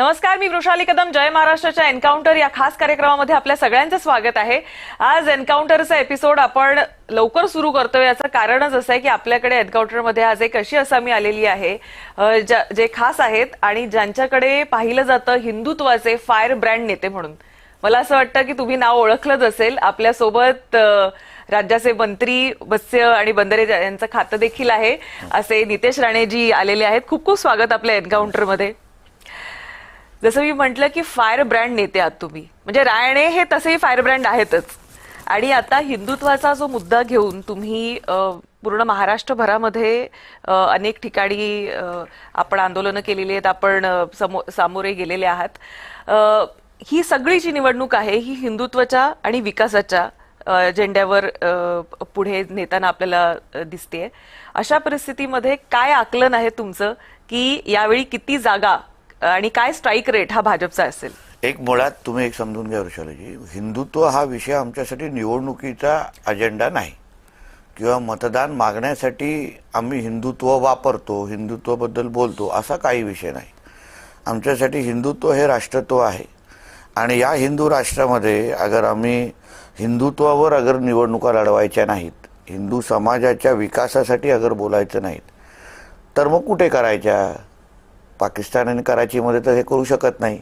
नमस्कार, मी वृषाली कदम. जय महाराष्ट्राच्या एन्काउंटर या खास कार्यक्रमामध्ये आपल्या सगळ्यांचं स्वागत आहे. आज एन्काउंटरचा एपिसोड आपण लवकर सुरू करतोय. याचं कारणच असं आहे की आपल्याकडे एन्काउंटरमध्ये आज एक अशी असामी आलेली आहे जे खास आहेत आणि ज्यांच्याकडे पाहिलं जातं हिंदुत्वाचे फायर ब्रँड नेते म्हणून. मला असं वाटतं की तुम्ही नाव ओळखलंच असेल. आपल्यासोबत राज्याचे मंत्री मत्स्य आणि बंदरे यांचं खातं देखील आहे असे नितेश राणेजी आलेले आहेत. खूप खूप स्वागत आपल्या एन्काउंटरमध्ये. जसं मी म्हटलं की फायर ब्रँड नेते आहात तुम्ही, म्हणजे राणे हे तसेही फायर ब्रँड आहेतच. आणि आता हिंदुत्वाचा जो मुद्दा घेऊन तुम्ही पूर्ण महाराष्ट्रभरामध्ये अनेक ठिकाणी आपण आंदोलनं केलेली आहेत, आपण सामोरे गेलेले आहात. ही सगळी जी निवडणूक आहे ही हिंदुत्वाच्या आणि विकासाच्या अजेंड्यावर पुढे नेताना आपल्याला दिसतेय. अशा परिस्थितीमध्ये काय आकलन आहे तुमचं की यावेळी किती जागा आणि काय स्ट्राईक रेट हा भाजपचा असेल? एक मुळात तुम्ही एक समजून घ्या वृषालीजी, हिंदुत्व हा विषय आमच्यासाठी निवडणुकीचा अजेंडा नाही किंवा मतदान मागण्यासाठी आम्ही हिंदुत्व वापरतो, हिंदुत्वाबद्दल बोलतो असा काही विषय नाही. आमच्यासाठी हिंदुत्व हे राष्ट्रत्व आहे आणि या हिंदू राष्ट्रामध्ये अगर आम्ही हिंदुत्वावर अगर निवडणुका लढवायच्या नाहीत, हिंदू समाजाच्या विकासासाठी अगर बोलायचं नाहीत, तर मग कुठे करायच्या? पाकिस्तान आणि कराचीमध्ये तर हे करू शकत नाही.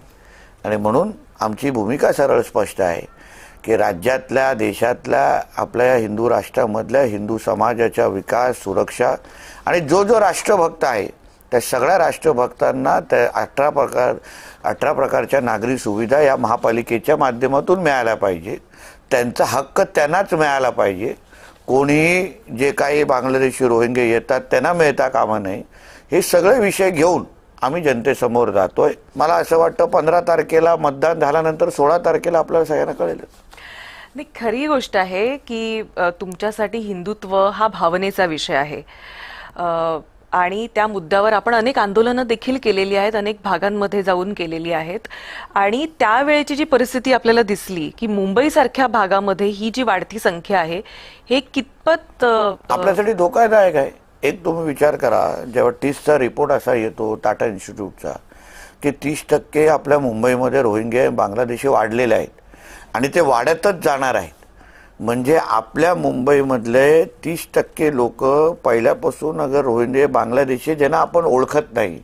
आणि म्हणून आमची भूमिका सरळ स्पष्ट आहे की राज्यातल्या देशातल्या आपल्या हिंदू राष्ट्रामधल्या हिंदू समाजाचा विकास, सुरक्षा आणि जो जो राष्ट्रभक्त आहे त्या सगळ्या राष्ट्रभक्तांना त्या 18 प्रकारच्या नागरी सुविधा या महापालिकेच्या माध्यमातून मिळाल्या पाहिजे. त्यांचा हक्क त्यांनाच मिळाला पाहिजे. कोणीही जे काही बांगलादेशी रोहिंगे येतात त्यांना मिळता कामा नये. हे सगळे विषय घेऊन आम्ही जनतेसमोर जातोय. मला असं वाटतं 15 तारखेला मतदान झाल्यानंतर 16 तारखेला आपल्याला सगळ्यांना कळेल. नाही, खरी गोष्ट आहे की तुमच्यासाठी हिंदुत्व हा भावनेचा विषय आहे आणि त्या मुद्द्यावर आपण अनेक आंदोलनं देखील केलेली आहेत, अनेक भागांमध्ये जाऊन केलेली आहेत. आणि त्यावेळेची जी परिस्थिती आपल्याला दिसली की मुंबईसारख्या भागामध्ये ही जी वाढती संख्या आहे हे कितपत आपल्यासाठी धोकादायक आहे. एक तुम्ही विचार करा, जेव्हा 30चा रिपोर्ट असा येतो टाटा इन्स्टिट्यूटचा की 30% आपल्या मुंबईमध्ये रोहिंगे बांगलादेशी वाढलेले आहेत आणि ते वाढतच जाणार आहेत. म्हणजे आपल्या मुंबईमधले 30% लोक पहिल्यापासून अगर रोहिंगे बांगलादेशी ज्यांना आपण ओळखत नाही,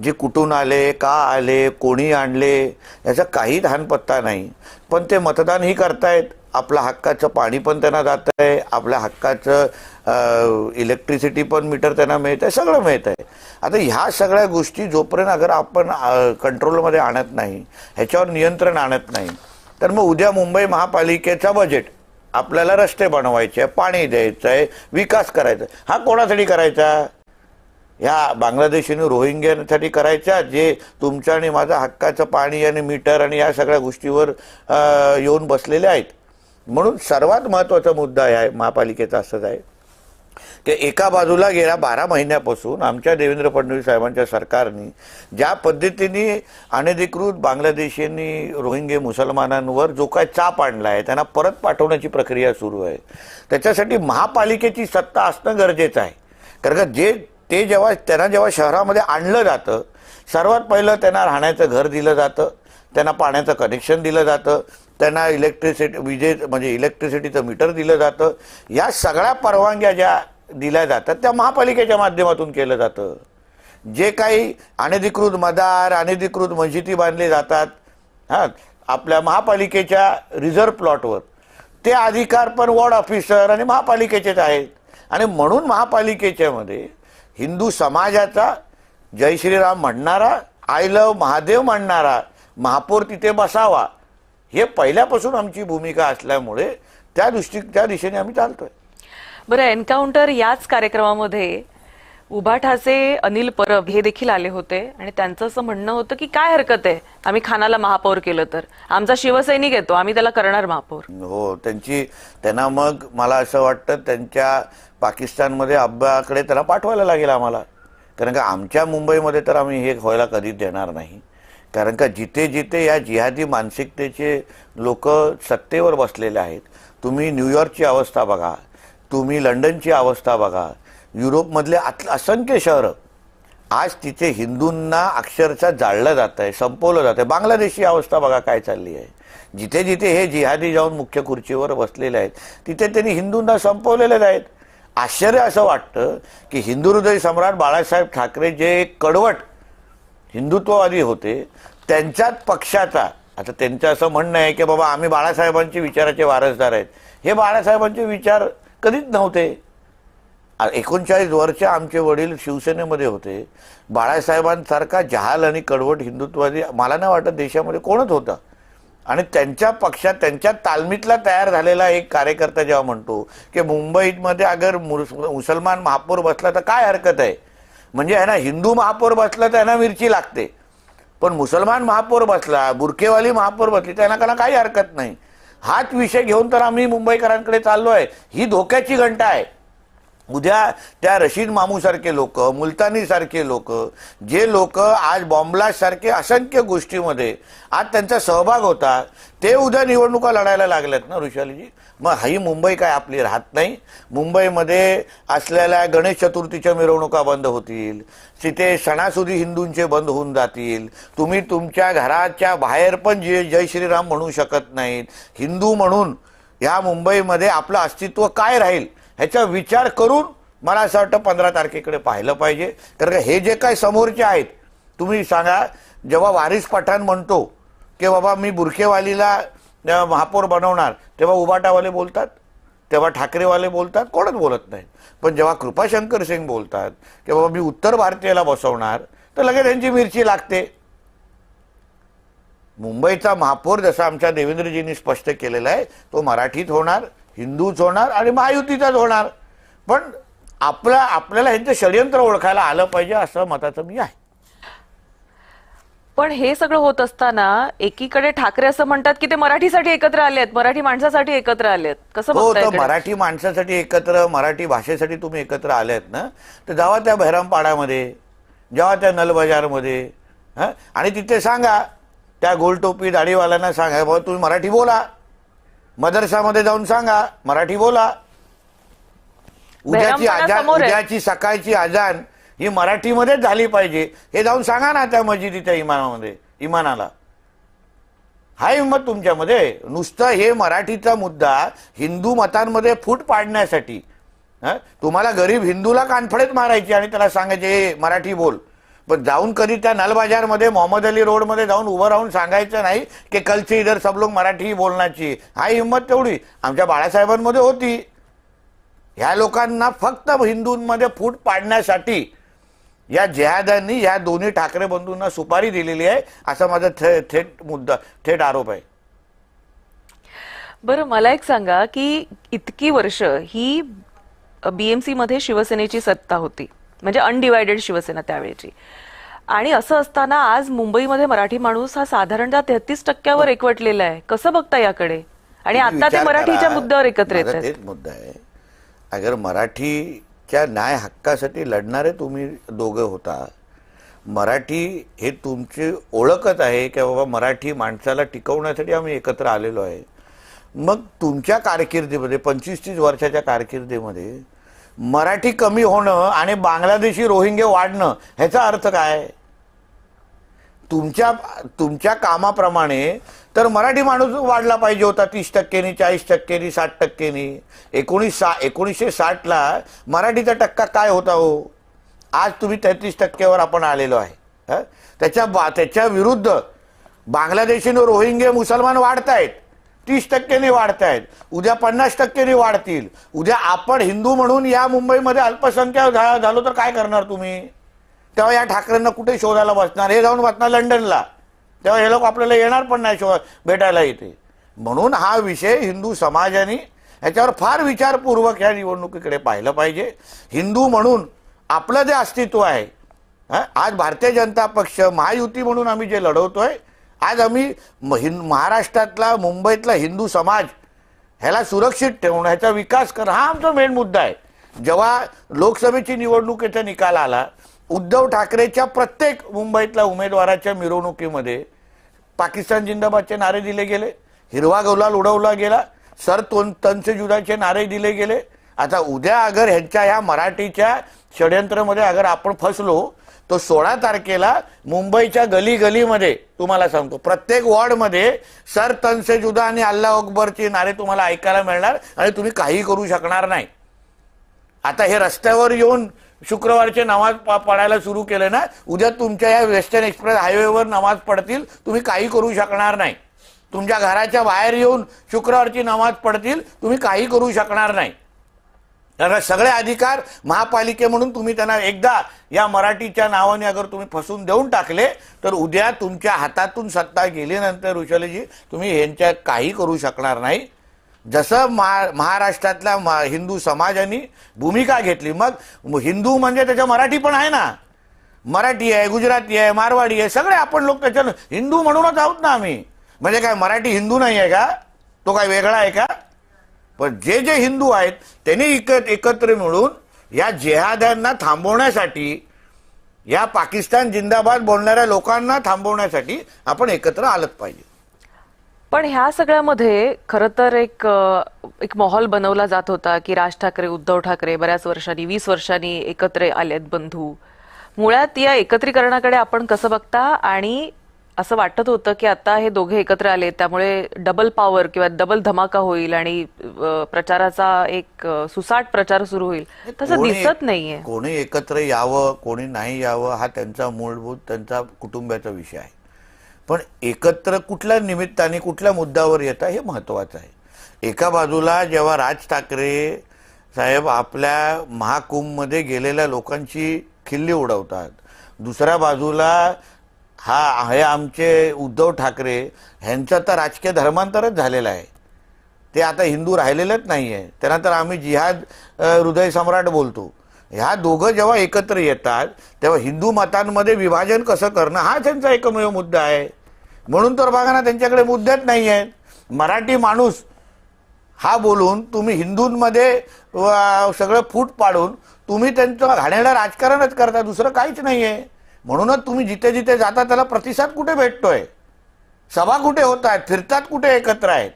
जे कुठून आले, का आले, कोणी आणले याचा काही धानपत्ता नाही, पण ते मतदानही करतायत. आपल्या हक्काचं पाणी पण त्यांना जात आहे, आपल्या हक्काचं इलेक्ट्रिसिटी पण मीटर त्यांना मिळत आहे, सगळं मिळत आहे. आता ह्या सगळ्या गोष्टी जोपर्यंत अगर आपण कंट्रोलमध्ये आणत नाही, ह्याच्यावर नियंत्रण आणत नाही, तर मग उद्या मुंबई महापालिकेचा बजेट आपल्याला रस्ते बनवायचे, पाणी द्यायचं आहे, विकास करायचा, हा कोणासाठी करायचा? ह्या बांगलादेशीने रोहिंग्यांसाठी करायच्या जे तुमच्या आणि माझा हक्काचं पाणी आणि मीटर आणि या सगळ्या गोष्टीवर येऊन बसलेले आहेत. म्हणून सर्वात महत्त्वाचा मुद्दा आहे महापालिकेचा असंच आहे की एका बाजूला गेल्या 12 महिन्यापासून आमच्या देवेंद्र फडणवीस साहेबांच्या सरकारने ज्या पद्धतीने अनधिकृत बांगलादेशींनी रोहिंगे मुसलमानांवर जो काय चाप आणला आहे त्यांना परत पाठवण्याची प्रक्रिया सुरू आहे. त्याच्यासाठी महापालिकेची सत्ता असणं गरजेचं आहे. कारण का त्यांना जेव्हा शहरामध्ये आणलं जातं, सर्वात पहिलं त्यांना राहण्याचं घर दिलं जातं, त्यांना पाण्याचं कनेक्शन दिलं जातं, त्यांना इलेक्ट्रिसिटीचं मीटर दिलं जातं. या सगळ्या परवानग्या ज्या दिल्या जातात त्या महापालिकेच्या माध्यमातून केलं जातं. जे काही अनधिकृत मदार, अनधिकृत मस्जिदी बांधले जातात आपल्या महापालिकेच्या रिझर्व्ह प्लॉटवर, ते अधिकार पण वॉर्ड ऑफिसर आणि महापालिकेचेच आहेत. आणि म्हणून महापालिकेच्या मध्ये हिंदू समाजाचा जय श्रीराम म्हणणारा, आय लव्ह महादेव म्हणणारा महापौर तिथे बसावा, हे पहिल्यापासून आमची भूमिका असल्यामुळे त्या दिशेने आम्ही चालतोय. बरं, एन्काउंटर याच कार्यक्रमामध्ये उभाठाचे अनिल परब हे देखील आले होते आणि त्यांचं असं म्हणणं होतं की काय हरकत आहे आम्ही खानाला महापौर केलं तर, आमचा शिवसैनिक येतो, आम्ही त्याला करणार महापौर. हो, त्यांना मग मला असं वाटतं त्यांच्या पाकिस्तानमध्ये अब्बाकडे त्याला पाठवायला लागेल आम्हाला. कारण का आमच्या मुंबईमध्ये तर आम्ही हे व्हायला कधीच देणार नाही. कारण का जिथे जिथे या जिहादी मानसिकतेचे लोक सत्तेवर बसलेले आहेत, तुम्ही न्यूयॉर्कची अवस्था बघा, तुम्ही लंडनची अवस्था बघा, युरोपमधले असंख्य शहरं आज तिथे हिंदूंना अक्षरशः जाळलं जात आहे, संपवलं जात आहे. बांगलादेशची अवस्था बघा काय चालली आहे. जिथे जिथे हे जिहादी जाऊन मुख्य खुर्चीवर बसलेले आहेत तिथे त्यांनी हिंदूंना संपवलेले आहेत. आश्चर्य असं वाटतं की हिंदू हृदय सम्राट बाळासाहेब ठाकरे जे कडवट हिंदुत्ववादी होते त्यांच्याच पक्षाचा, आता त्यांचं असं म्हणणं आहे की बाबा आम्ही बाळासाहेबांचे विचाराचे वारसदार आहेत. हे बाळासाहेबांचे विचार कधीच नव्हते. 39 वर्ष आमचे वडील शिवसेनेमध्ये होते. बाळासाहेबांसारखा जहाल आणि कडवट हिंदुत्ववादी मला नाही वाटत देशामध्ये कोणच होता. आणि त्यांच्या पक्षात त्यांच्या तालमीतला तयार झालेला एक कार्यकर्ता जेव्हा म्हणतो की मुंबईमध्ये अगर मुसलमान महापौर बसला तर काय हरकत आहे, म्हणजे आहे ना हिंदू महापौर बसला तर त्यांना मिरची लागते, पण मुसलमान महापौर बसला, बुरकेवाली महापौर बसली त्यांना काही हरकत नाही. हाच विषय घेऊन तर आम्ही मुंबईकरांकडे चाललो आहे. ही धोक्याची घंटा आहे. उद्या त्या रशीद मामू सारखे लोक, मुलतानी सारखे लोक, जे लोक आज बॉम्बलास्ट सारखे असंख्य गोष्टीमध्ये आज त्यांचा सहभाग होता, ते उद्या निवडणुका लढायला लागल्यात ना ऋषालीजी. मग ही मुंबई काय आपली राहत नाही. मुंबईमध्ये असलेल्या गणेश चतुर्थीच्या मिरवणुका बंद होतील, तिथे सणासुदी हिंदूंचे बंद होऊन जातील. तुम्ही तुमच्या घराच्या बाहेर पण जय श्रीराम म्हणू शकत नाहीत. हिंदू म्हणून या मुंबईमध्ये आपलं अस्तित्व काय राहील ह्याचा विचार करून मला असं वाटतं 15 तारखेकडे पाहिलं पाहिजे. कारण हे जे काय समोरचे आहेत, तुम्ही सांगा जेव्हा वारिस पठाण म्हणतो की बाबा मी बुरखेवालीला महापौर बनवणार, तेव्हा उबाटावाले बोलतात, तेव्हा ठाकरेवाले बोलतात, कोणच बोलत नाहीत. पण जेव्हा कृपाशंकर सिंग बोलतात की बाबा मी उत्तर भारतीयाला बसवणार, तर लगेच त्यांची मिरची लागते. मुंबईचा महापौर जसा आमच्या देवेंद्रजींनी स्पष्ट केलेला आहे तो मराठीत होणार, हिंदूच होणार आणि महायुतीचाच होणार. पण आपल्याला ह्यांचं षडयंत्र ओळखायला आलं पाहिजे असं मताचं मी आहे. पण हे सगळं होत असताना एकीकडे ठाकरे असं म्हणतात की ते मराठीसाठी एकत्र आलेत, मराठी माणसासाठी एकत्र आलेत. कसं बघताय? हो, तर मराठी माणसासाठी एकत्र, मराठी भाषेसाठी तुम्ही एकत्र आलेत ना, तर जावा त्या बहिरामपाड्यामध्ये, जावा त्या नलबजारमध्ये आणि तिथे सांगा त्या गोलटोपी दाढीवाल्यांना सांगा बाबा तुम्ही मराठी बोला. मदरसामध्ये जाऊन सांगा मराठी बोला. उद्याची सकाळची अजान ही मराठीमध्येच झाली पाहिजे हे जाऊन सांगा ना त्या मस्जिदीच्या इमानाला. हा हिंमत तुमच्यामध्ये. नुसतं हे मराठीचा मुद्दा हिंदू मतांमध्ये फूट पाडण्यासाठी तुम्हाला गरीब हिंदूला कानफडेत मारायची आणि त्याला सांगायचे मराठी बोल. पण जाऊन कधी त्या नलबाजारमध्ये मोहम्मद अली रोडमध्ये जाऊन उभं राहून सांगायचं नाही की कलचे इधर सब लोग मराठी बोलण्याची. हा हिंमत तेवढी आमच्या बाळासाहेबांमध्ये होती. ह्या लोकांना फक्त हिंदूंमध्ये फूट पाडण्यासाठी या जिहाद्यांनी या दोन्ही ठाकरे बंधूंना सुपारी दिलेली आहे असा माझा थेट आरोप आहे. बरं, मला एक सांगा की इतकी वर्ष ही बीएमसी मध्ये शिवसेनेची सत्ता होती, म्हणजे अनडिवायडेड शिवसेना त्यावेळेची, आणि असं असताना आज मुंबईमध्ये मराठी माणूस हा साधारणतः 33% एकवटलेला आहे. कसं बघता याकडे? आणि आता ते मराठीच्या मुद्द्यावर एकत्र येत आहेत. तेच मुद्दा आहे. अगर मराठीच्या न्याय हक्कासाठी लढणारे तुम्ही दोघं होता, मराठी हे तुमची ओळखच आहे की बाबा मराठी माणसाला टिकवण्यासाठी आम्ही एकत्र आलेलो आहे. मग तुमच्या कारकिर्दीमध्ये 25-30 वर्षाच्या कारकिर्दीमध्ये मराठी कमी होणं आणि बांगलादेशी रोहिंग्या वाढणं ह्याचा अर्थ काय? तुमच्या कामाप्रमाणे तर मराठी माणूस वाढला पाहिजे होता 30%, 40%, 60%. 1960ला मराठीचा टक्का काय होता हो? आज तुम्ही 33%वर आपण आलेलो आहे. त्याच्या विरुद्ध बांगलादेशी रोहिंग्या मुसलमान वाढतायत, 30%ने वाढतायत, उद्या 50%ने वाढतील. उद्या आपण हिंदू म्हणून या मुंबईमध्ये अल्पसंख्याक झालो तर काय करणार तुम्ही? तेव्हा या ठाकरेंना कुठे शोधायला बसणार? हे जाऊन बसणार लंडनला. तेव्हा हे लोक आपल्याला येणार पण नाही भेटायला इथे. म्हणून हा विषय हिंदू समाजाने ह्याच्यावर फार विचारपूर्वक या निवडणुकीकडे पाहिलं पाहिजे. हिंदू म्हणून आपलं जे अस्तित्व आहे, आज भारतीय जनता पक्ष महायुती म्हणून आम्ही जे लढवतोय, आज आम्ही महाराष्ट्रातला मुंबईतला हिंदू समाज ह्याला सुरक्षित ठेवणं, ह्याचा विकास करणं हा आमचा मेन मुद्दा आहे. जेव्हा लोकसभेची निवडणुकीचा निकाल आला, उद्धव ठाकरेच्या प्रत्येक मुंबईतल्या उमेदवाराच्या मिरवणुकीमध्ये पाकिस्तान जिंदाबादचे नारे दिले गेले, हिरवा गुलाल उडवला गेला, सर तंच जुदाचे नारे दिले गेले. आता उद्या अगर ह्यांच्या ह्या मराठीच्या षडयंत्रामध्ये अगर आपण फसलो तो 16 तारखेला मुंबईच्या गली गलीमध्ये तुम्हाला सांगतो प्रत्येक वॉर्डमध्ये सर तन से जुदा आणि अल्लाह अकबरचे नारे तुम्हाला ऐकायला मिळणार आणि तुम्ही काही करू शकणार नाही. आता हे रस्त्यावर येऊन शुक्रवारचे नमाज पडायला सुरू केले ना, उद्या तुमच्या या वेस्टर्न एक्सप्रेस हायवेवर नमाज पडतील, तुम्ही काही करू शकणार नाही. तुमच्या घराच्या बाहेर येऊन शुक्रवारची नमाज पडतील, तुम्ही काही करू शकणार नाही. कारण सगळे अधिकार महापालिके म्हणून तुम्ही त्यांना एकदा या मराठीच्या नावाने अगर तुम्ही फसून देऊन टाकले तर उद्या तुमच्या हातातून सत्ता गेल्यानंतर ऋषालीजी तुम्ही यांच्या काही करू शकणार नाही. जसं महाराष्ट्रातल्या हिंदू समाजाने भूमिका घेतली, मग हिंदू म्हणजे त्याच्या मराठी पण आहे ना, मराठी आहे, गुजराती आहे, मारवाडी आहे, सगळे आपण लोक त्याच्या हिंदू म्हणूनच आहोत ना आम्ही. म्हणजे काय मराठी हिंदू नाही आहे का? तो काय वेगळा आहे का? पण जे जे हिंदू आहेत त्यांनी एकत्र मिळून या जिहाद्यांना थांबवण्यासाठी, या पाकिस्तान जिंदाबाद बोलणाऱ्या लोकांना थांबवण्यासाठी आपण एकत्र आलंच पाहिजे. पण ह्या सगळ्यामध्ये खरं तर एक माहोल बनवला जात होता की राज ठाकरे, उद्धव ठाकरे बऱ्याच वर्षांनी, 20 वर्षांनी एकत्र आलेत बंधू. मुळात या एकत्रीकरणाकडे आपण कसं बघता? आणि असं वाटत होतं की आता हे दोघे एकत्र आले त्यामुळे डबल पॉवर किंवा डबल धमाका होईल आणि प्रचाराचा एक सुसाट प्रचार सुरू होईल, तसं दिसत नाहीये. कोणी एकत्र यावं कोणी नाही यावं हा त्यांचा मूलभूत त्यांचा कुटुंबाचा विषय आहे. पण एकत्र कुठल्या निमित्ताने कुठल्या मुद्द्यावर येतात हे महत्वाचं आहे. एका बाजूला जेव्हा राज ठाकरे साहेब आपल्या महाकुंभमध्ये गेलेल्या लोकांची खिल्ली उडवतात, दुसऱ्या बाजूला हे आमचे उद्धव ठाकरे ह्यांचं तर राजकीय धर्मांतरच झालेलं आहे. ते आता हिंदू राहिलेलेच नाही आहे, त्यांना तर आम्ही जिहाद हृदय सम्राट बोलतो. ह्या दोघं जेव्हा एकत्र येतात तेव्हा हिंदू मतांमध्ये विभाजन कसं करणं हा त्यांचा एकमेव मुद्दा आहे. म्हणून तर बघा ना, त्यांच्याकडे मुद्देच नाही आहेत. मराठी माणूस हा बोलून तुम्ही हिंदूंमध्ये सगळं फूट पाडून तुम्ही त्यांचं घाणेरडं राजकारणच करता, दुसरं काहीच नाही आहे. म्हणूनच तुम्ही जिथे जिथे जाता त्याला प्रतिसाद कुठे भेटतोय? सभा कुठे होत आहेत? फिरतात कुठे एकत्र आहेत?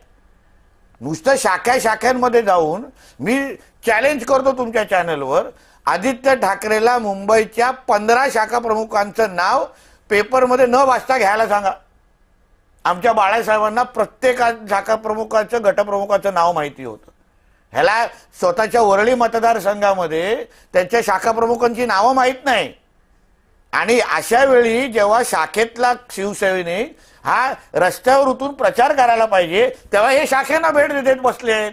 नुसतं शाखांमध्ये जाऊन मी चॅलेंज करतो तुमच्या चॅनलवर, आदित्य ठाकरेला मुंबईच्या 15 शाखा प्रमुखांचं नाव पेपरमध्ये न वाचता घ्यायला सांगा. आमच्या बाळासाहेबांना प्रत्येक शाखा प्रमुखाचं गटप्रमुखाचं नाव माहिती होतं. ह्याला स्वतःच्या वरळी मतदारसंघामध्ये त्यांच्या शाखा प्रमुखांची नावं माहीत नाही. आणि अशा वेळी जेव्हा शाखेतला शिवसैनिक हा रस्त्यावर उतरून प्रचार करायला पाहिजे तेव्हा हे शाखेना भेट देत बसले आहेत.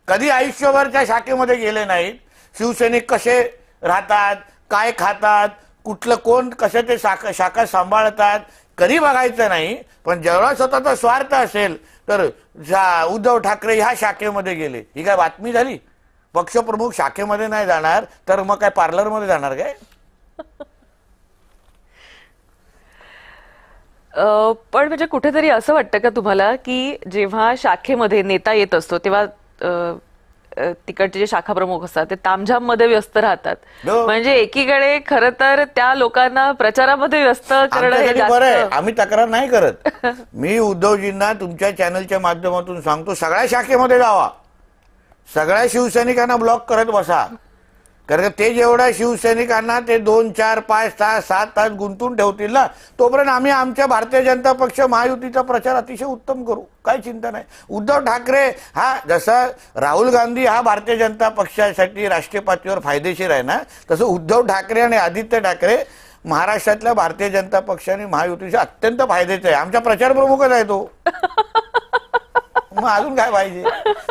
कधी आयुष्यभरच्या शाखेमध्ये गेले नाहीत. शिवसैनिक कसे राहतात, काय खातात, कुठलं कोण कसे ते शाखा सांभाळतात कधी बघायचं नाही. पण जेव्हा स्वतःचा स्वार्थ असेल तर उद्धव ठाकरे ह्या शाखेमध्ये गेले, ही काय बातमी झाली? पक्षप्रमुख शाखेमध्ये नाही जाणार तर मग काय पार्लरमध्ये जाणार काय? पण म्हणजे कुठेतरी असं वाटतं का तुम्हाला की जेव्हा शाखेमध्ये नेता येत असतो तेव्हा तिकडचे जे शाखा प्रमुख असतात ते तामझाम मध्ये व्यस्त राहतात? म्हणजे एकीकडे खरं तर त्या लोकांना प्रचारामध्ये व्यस्त करणं हे बरं आहे, आम्ही तक्रार नाही करत. मी उद्धवजींना तुमच्या चॅनलच्या माध्यमातून सांगतो, सगळ्या शाखेमध्ये जावा, सगळ्या शिवसैनिकांना ब्लॉक करत बसा. कारण ते जेवढ्या शिवसैनिकांना ते 2, 4, 5, 6, 7 तास गुंतून ठेवतील ना, तोपर्यंत आम्ही आमच्या भारतीय जनता पक्ष महायुतीचा प्रचार अतिशय उत्तम करू, काही चिंता नाही. उद्धव ठाकरे हा जसा राहुल गांधी हा भारतीय जनता पक्षासाठी राष्ट्रीय पातळीवर फायदेशीर आहे ना, तसं उद्धव ठाकरे आणि आदित्य ठाकरे महाराष्ट्रातल्या भारतीय जनता पक्ष आणि महायुतीचे अत्यंत फायद्याचे आहे. आमचा प्रचार प्रमुखच आहे तो. मग अजून काय पाहिजे?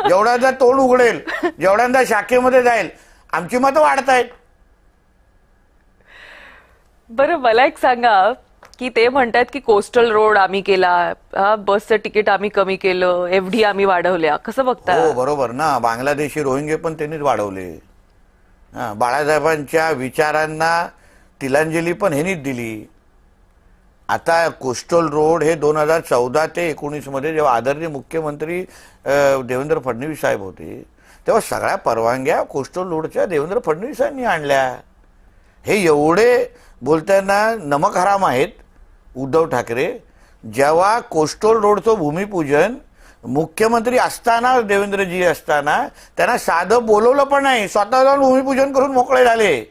जेवढ्यांदा तोंड उघडेल, जेवढ्यांदा शाखेमध्ये जाईल, आमची मतं वाढतायत. बरं, मला एक सांगा की ते म्हणतात की कोस्टल रोड आम्ही केला, बसचं तिकीट आम्ही कमी केलं, एफडी आम्ही वाढवल्या, कसं बघता? हो बरोबर ना, बांगलादेशी रोहिंगे पण त्यांनीच वाढवले. बाळासाहेबांच्या विचारांना तिलांजली पण ह्यांनीच दिली. आता कोस्टल रोड हे 2014 ते 19 मध्ये जेव्हा आदरणीय मुख्यमंत्री देवेंद्र फडणवीस साहेब होते तेव्हा सगळ्या परवानग्या कोस्टल रोडच्या देवेंद्र फडणवीसांनी आणल्या. हे एवढे बोलताना नमक हराम आहेत उद्धव ठाकरे. जेव्हा कोस्टल रोडचं भूमिपूजन मुख्यमंत्री असताना, देवेंद्रजी असताना, त्यांना साधं बोलवलं पण नाही, स्वतः जाऊन भूमिपूजन करून मोकळे झाले.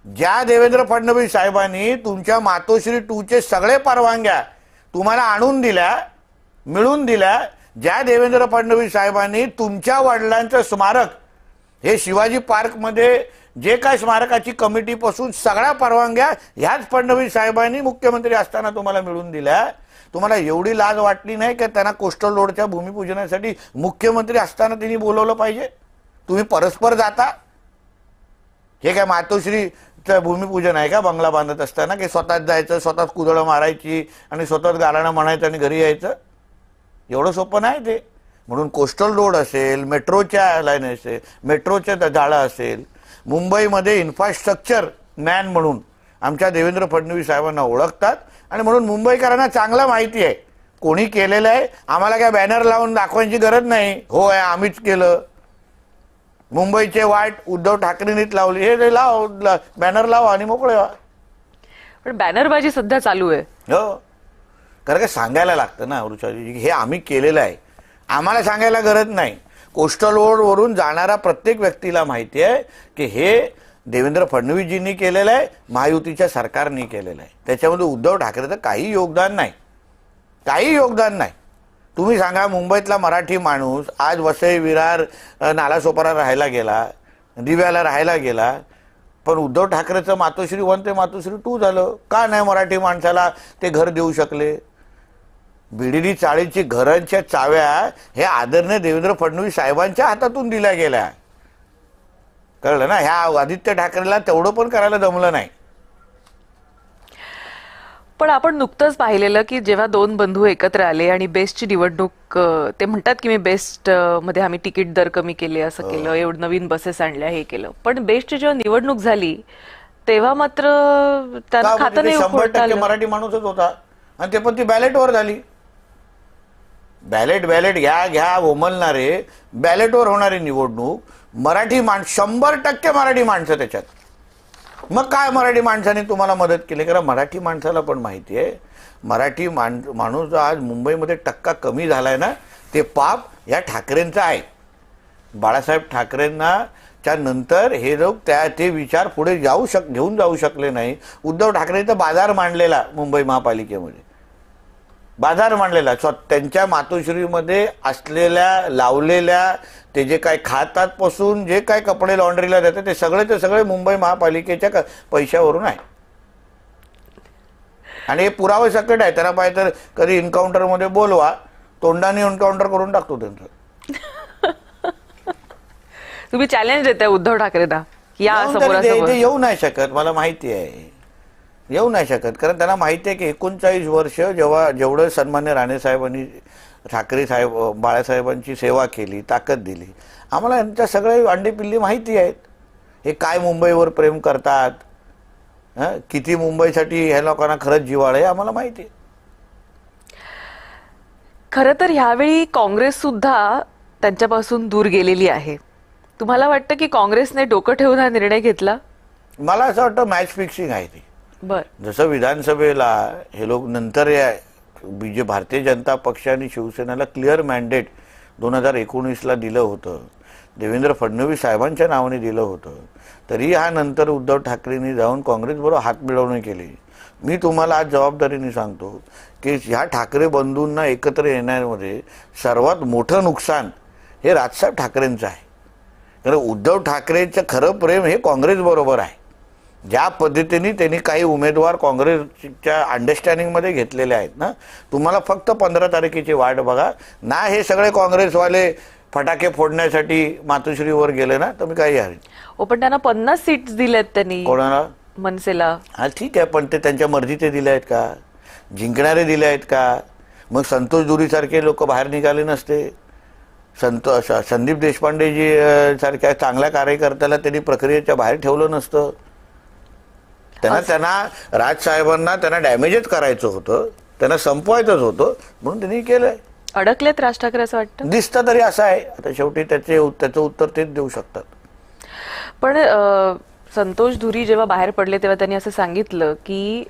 ज्या देवेंद्र फडणवीस साहेबांनी तुमच्या मातोश्री 2चे सगळे परवानग्या तुम्हाला आणून दिल्या, मिळून दिल्या, ज्या देवेंद्र फडणवीस साहेबांनी तुमच्या वडिलांचं स्मारक हे शिवाजी पार्कमध्ये जे काय स्मारकाची कमिटी पासून सगळ्या परवानग्या ह्याच फडणवीस साहेबांनी मुख्यमंत्री असताना तुम्हाला मिळून दिल्या, तुम्हाला एवढी लाज वाटली नाही की त्यांना कोस्टल रोडच्या भूमिपूजनासाठी मुख्यमंत्री असताना त्यांनी बोलवलं पाहिजे? तुम्ही परस्पर जाता. हे काय मातोश्रीचं भूमिपूजन आहे का बंगला बांधत असताना, की स्वतःच जायचं, स्वतःच कुदळं मारायची आणि स्वतःच गाणं म्हणायचं आणि घरी यायचं? एवढं सोपं नाही ते. म्हणून कोस्टल रोड असेल, मेट्रोच्या लाईन असेल, मेट्रोच्या जाळं असेल, मुंबईमध्ये इन्फ्रास्ट्रक्चर मॅन म्हणून आमच्या देवेंद्र फडणवीस साहेबांना ओळखतात आणि म्हणून मुंबईकरांना चांगलं माहिती आहे कोणी केलेलं आहे. आम्हाला काय बॅनर लावून दाखवायची गरज नाही, हो आहे आम्हीच केलं. मुंबईचे वाट उद्धव ठाकरेंनीच लावली, हे लाव, बॅनर लावा आणि मोकळे व्हा. पण बॅनरबाजी सध्या चालू आहे. हो, कारण का सांगायला लागतं ना वृषाजी, हे आम्ही केलेलं आहे, आम्हाला सांगायला गरज नाही. कोस्टल रोडवरून जाणारा प्रत्येक व्यक्तीला माहिती आहे की हे देवेंद्र फडणवीसजींनी केलेलं आहे, महायुतीच्या सरकारने केलेलं आहे. त्याच्यामध्ये उद्धव ठाकरेचं काही योगदान नाही, काही योगदान नाही. तुम्ही सांगा, मुंबईतला मराठी माणूस आज वसई, विरार, नालासोपारा राहायला गेला, दिव्याला राहायला गेला, पण उद्धव ठाकरेचं मातोश्री 1 ते मातोश्री 2 झालं. का नाही मराठी माणसाला ते घर देऊ शकले? बीडीडी चाळीची घरांच्या चाव्या हे आदरणीय देवेंद्र फडणवीस साहेबांच्या हातातून दिल्या गेल्या. कळलं ना? ह्या आदित्य ठाकरेला तेवढं पण करायला जमलं नाही. पण आपण नुकतंच पाहिलेलं की जेव्हा दोन बंधू एकत्र आले आणि बेस्टची निवडणूक, ते म्हणतात की मी बेस्ट मध्ये आम्ही तिकीट दर कमी केले, असं केलं, एवढं नवीन बसेस आणल्या, हे केलं. पण बेस्टची जेव्हा निवडणूक झाली तेव्हा मात्र त्यांना खातं नाही 100% मराठी माणूसच होता आणि ते पण ती बॅलेटवर झाली. बॅलेट घ्या ओमलणारे, बॅलेटवर होणारी निवडणूक, मराठी 100% मराठी माणसं त्याच्यात. मग काय मराठी माणसाने तुम्हाला मदत केली? कारण मराठी माणसाला पण माहिती आहे मराठी माणूस आज मुंबईमध्ये टक्का कमी झालाय ना, ते पाप या ठाकरेंचं आहे. बाळासाहेब ठाकरेंना च्या नंतर हे लोक ते विचार पुढे घेऊन जाऊ शकले नाही. उद्धव ठाकरेंचा बाजार मांडलेला मुंबई महापालिकेमध्ये, बाजार मांडलेला त्यांच्या मातोश्रीमध्ये असलेल्या लावलेल्या ते जे काय खातात पासून जे काय कपडे लॉन्ड्रीला देतात ते सगळे मुंबई महापालिकेच्या पैशावरून आहे. आणि हे पुरावे सकट आहे. त्यांना पाहिजे तर कधी एन्काउंटरमध्ये बोलवा, तोंडाने एन्काउंटर करून टाकतो त्यांचं. तुम्ही चॅलेंज देताय उद्धव ठाकरेंना की या समोरासमोर येऊ नाही शकत? मला माहिती आहे येऊ नाही शकत, कारण त्यांना माहिती आहे की 39 वर्ष जेवढं सन्मान्य राणे साहेबांनी, ठाकरे साहेब, बाळासाहेबांची सेवा केली, ताकद दिली, आम्हाला यांच्या सगळे अंडीपिल्ली माहिती आहेत. हे काय मुंबईवर प्रेम करतात, किती मुंबईसाठी ह्या लोकांना खरंच जिव्हाळा आहे, आम्हाला माहिती आहे. खरं तर ह्यावेळी काँग्रेस सुद्धा त्यांच्यापासून दूर गेलेली आहे. तुम्हाला वाटतं की काँग्रेसने डोकं ठेवून हा निर्णय घेतला? मला असं वाटतं मॅच फिक्सिंग आहे ती. जसं विधानसभेला हे लोक नंतर भारतीय जनता पक्ष आणि शिवसेनेला क्लिअर मॅन्डेट 2019ला दिलं होतं, देवेंद्र फडणवीस साहेबांच्या नावाने दिलं होतं, तरी हा नंतर उद्धव ठाकरेंनी जाऊन काँग्रेसबरोबर हात मिळवणी केली. मी तुम्हाला आज जबाबदारीने सांगतो की ह्या ठाकरे बंधूंना एकत्र येण्यामध्ये सर्वात मोठं नुकसान हे राजसाहेब ठाकरेंचं आहे. कारण उद्धव ठाकरेंचं खरं प्रेम हे काँग्रेस बरोबर आहे. ज्या पद्धतीने त्यांनी काही उमेदवार काँग्रेसच्या अंडरस्टँडिंगमध्ये घेतलेले आहेत ना, तुम्हाला फक्त 15 तारखेची वाट बघा ना. हे सगळे काँग्रेसवाले फटाके फोडण्यासाठी मातोश्रीवर गेले ना, तर मी काही हवी. पण त्यांना 50 सीट्स दिल्यात त्यांनी. कोणाला? मनसेला. हा ठीक आहे, पण ते त्यांच्या मर्जीचे दिले आहेत का? जिंकणारे दिले आहेत का? मग संतोष दुरी सारखे लोक बाहेर निघाले नसते? संदीप देशपांडेजी सारख्या चांगल्या कार्यकर्त्याला त्यांनी प्रक्रियेच्या बाहेर ठेवलं नसतं? त्यांना राजसाहेबांना त्यांना डॅमेजच करायचं होतं, त्यांना संपवायचंच होतं, म्हणून त्यांनी केलंय. अडकलेत राज ठाकरे असं वाटतं? दिसतं तरी असं आहे. आता शेवटी त्याचं उत्तर तेच देऊ शकतात. पण संतोष धुरी जेव्हा बाहेर पडले तेव्हा त्यांनी असं सांगितलं की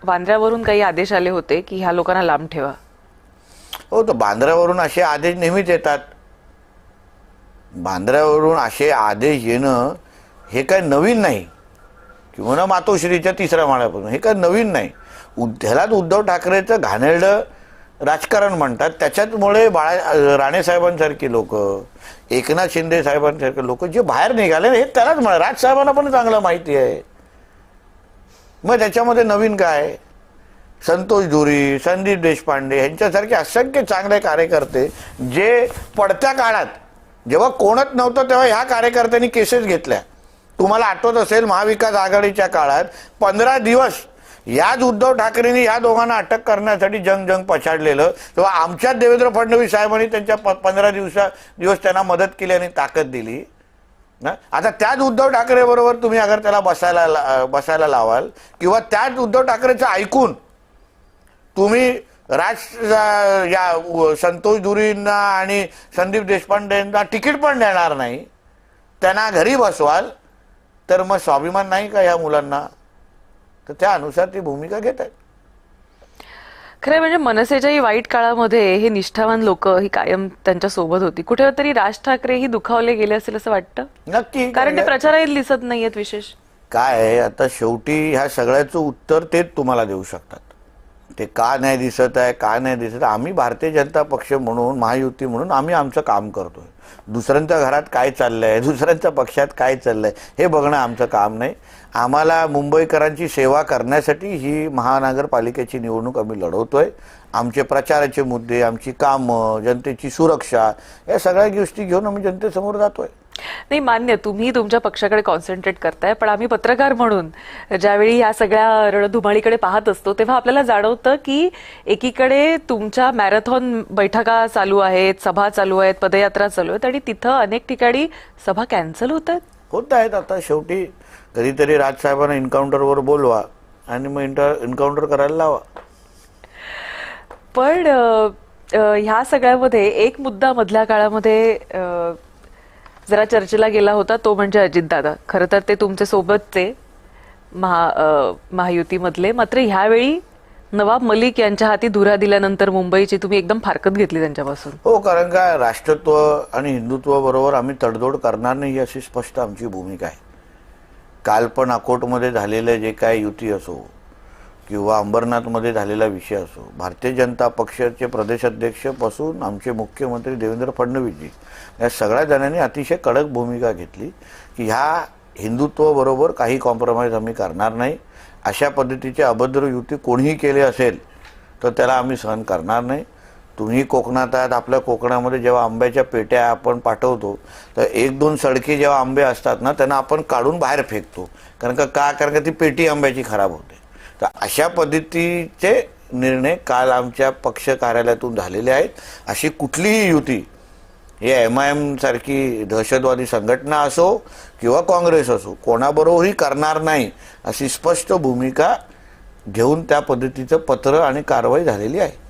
बांद्र्यावरून काही आदेश आले होते की ह्या लोकांना लांब ठेवा. हो, तर बांद्र्यावरून असे आदेश नेहमीच येतात. बांद्र्यावरून असे आदेश येणं हे काय नवीन नाही, किंवा ना मातोश्रीच्या 3ऱ्या माळ्यापासून हे काय नवीन नाही. ह्यालाच उद्धव ठाकरेचं घाणेरडं राजकारण म्हणतात. त्याच्यामुळे राणे साहेबांसारखी लोक, एकनाथ शिंदे साहेबांसारखे लोक जे बाहेर निघाले हे त्यालाच म्हणा. राजसाहेबांना पण चांगलं माहिती आहे. मग त्याच्यामध्ये नवीन काय? संतोष धुरी, संदीप देशपांडे यांच्यासारखे असंख्य चांगले कार्यकर्ते जे पडत्या काळात जेव्हा कोणच नव्हतं तेव्हा ह्या कार्यकर्त्यांनी केसेस घेतल्या. तुम्हाला आठवत असेल महाविकास आघाडीच्या काळात 15 दिवस याच उद्धव ठाकरेंनी या दोघांना अटक करण्यासाठी जंग पछाडलेलं, तेव्हा आमच्याच देवेंद्र फडणवीस साहेबांनी त्यांच्या 15 दिवस त्यांना मदत केली आणि ताकद दिली ना. आता त्याच उद्धव ठाकरे बरोबर तुम्ही अगर त्याला बसायला लावाल किंवा त्याच उद्धव ठाकरेचं ऐकून तुम्ही संतोष धुरींना आणि संदीप देशपांडेंना तिकीट पण देणार नाही, त्यांना घरी बसवाल, तर मग स्वाभिमान नाही का या मुलांना? तर त्यानुसार ती भूमिका घेत आहेत. खरं म्हणजे मनसेच्याही वाईट काळामध्ये हे निष्ठावान लोक ही कायम त्यांच्या सोबत होती. कुठेतरी राज ठाकरे ही दुखावले गेले असेल असं वाटतं. नक्की, कारण ते प्रचारात दिसत नाहीयेत विशेष. काय आहे आता शेवटी ह्या सगळ्याचं उत्तर तेच तुम्हाला देऊ शकतात. ते का नाही दिसत आहे, का नाही दिसत. आम्ही भारतीय जनता पक्ष म्हणून, महायुती म्हणून आम्ही आमचं काम करतोय. दुसऱ्यांच्या घरात काय चाललंय, दुसऱ्यांच्या पक्षात काय चाललंय हे बघणं आमचं काम नाही. आम्हाला मुंबईकरांची सेवा करण्यासाठी ही महानगरपालिकेची निवडणूक आम्ही लढवतोय. आमचे प्रचाराचे मुद्दे, आमची कामं, जनतेची सुरक्षा या सगळ्या गोष्टी घेऊन आम्ही जनतेसमोर जातोय. नाही, मान्य, तुम्ही तुमच्या पक्षाकडे कॉन्सन्ट्रेट करताय, पण आम्ही पत्रकार म्हणून ज्यावेळी या सगळ्या रणधुमाळीकडे पाहत असतो तेव्हा आपल्याला जाणवतं की एकीकडे तुमच्या मॅरेथॉन बैठका चालू आहेत, सभा चालू आहेत, पदयात्रा चालू आहेत आणि तिथं अनेक ठिकाणी सभा कॅन्सल होत आहेत. आता शेवटी कधीतरी राजसाहेबांना एन्काउंटरवर बोलवा आणि मग एन्काउंटर करायला लावा. पण ह्या सगळ्यामध्ये एक मुद्दा मधल्या काळामध्ये जरा चर्चेला गेला होता, तो म्हणजे अजितदादा. खरं तर ते तुमच्या सोबतचे महायुतीमधले, मात्र ह्यावेळी नवाब मलिक यांच्या हाती धुरा दिल्यानंतर मुंबईची तुम्ही एकदम फारकत घेतली त्यांच्यापासून. हो, कारण काय राष्ट्रत्व आणि हिंदुत्व बरोबर आम्ही तडजोड करणार नाही अशी स्पष्ट आमची भूमिका आहे. काल पण अकोटमध्ये झालेलं जे काय युती असो किंवा अंबरनाथमध्ये झालेला विषय असो, भारतीय जनता पक्षाचे प्रदेशाध्यक्ष पासून आमचे मुख्यमंत्री देवेंद्र फडणवीसजी या सगळ्या जणांनी अतिशय कडक भूमिका घेतली की ह्या हिंदुत्वाबरोबर काही कॉम्प्रोमाइज आम्ही करणार नाही. अशा पद्धतीचे अभद्र युती कोणीही केले असेल तर त्याला आम्ही सहन करणार नाही. तुम्ही कोकणात आहात, आपल्या कोकणामध्ये जेव्हा आंब्याच्या पेट्या आपण पाठवतो तर 1-2 सडके जेव्हा आंबे असतात ना त्यांना आपण काढून बाहेर फेकतो. कारण का ती पेटी आंब्याची खराब होते. तर अशा पद्धतीचे निर्णय काल आमच्या पक्ष कार्यालयातून झालेले आहेत. अशी कुठलीही युती, हे MIM सारखी दहशतवादी संघटना असो किंवा काँग्रेस असो, कोणाबरोबरही करणार नाही अशी स्पष्ट भूमिका घेऊन त्या पद्धतीचं पत्र आणि कारवाई झालेली आहे.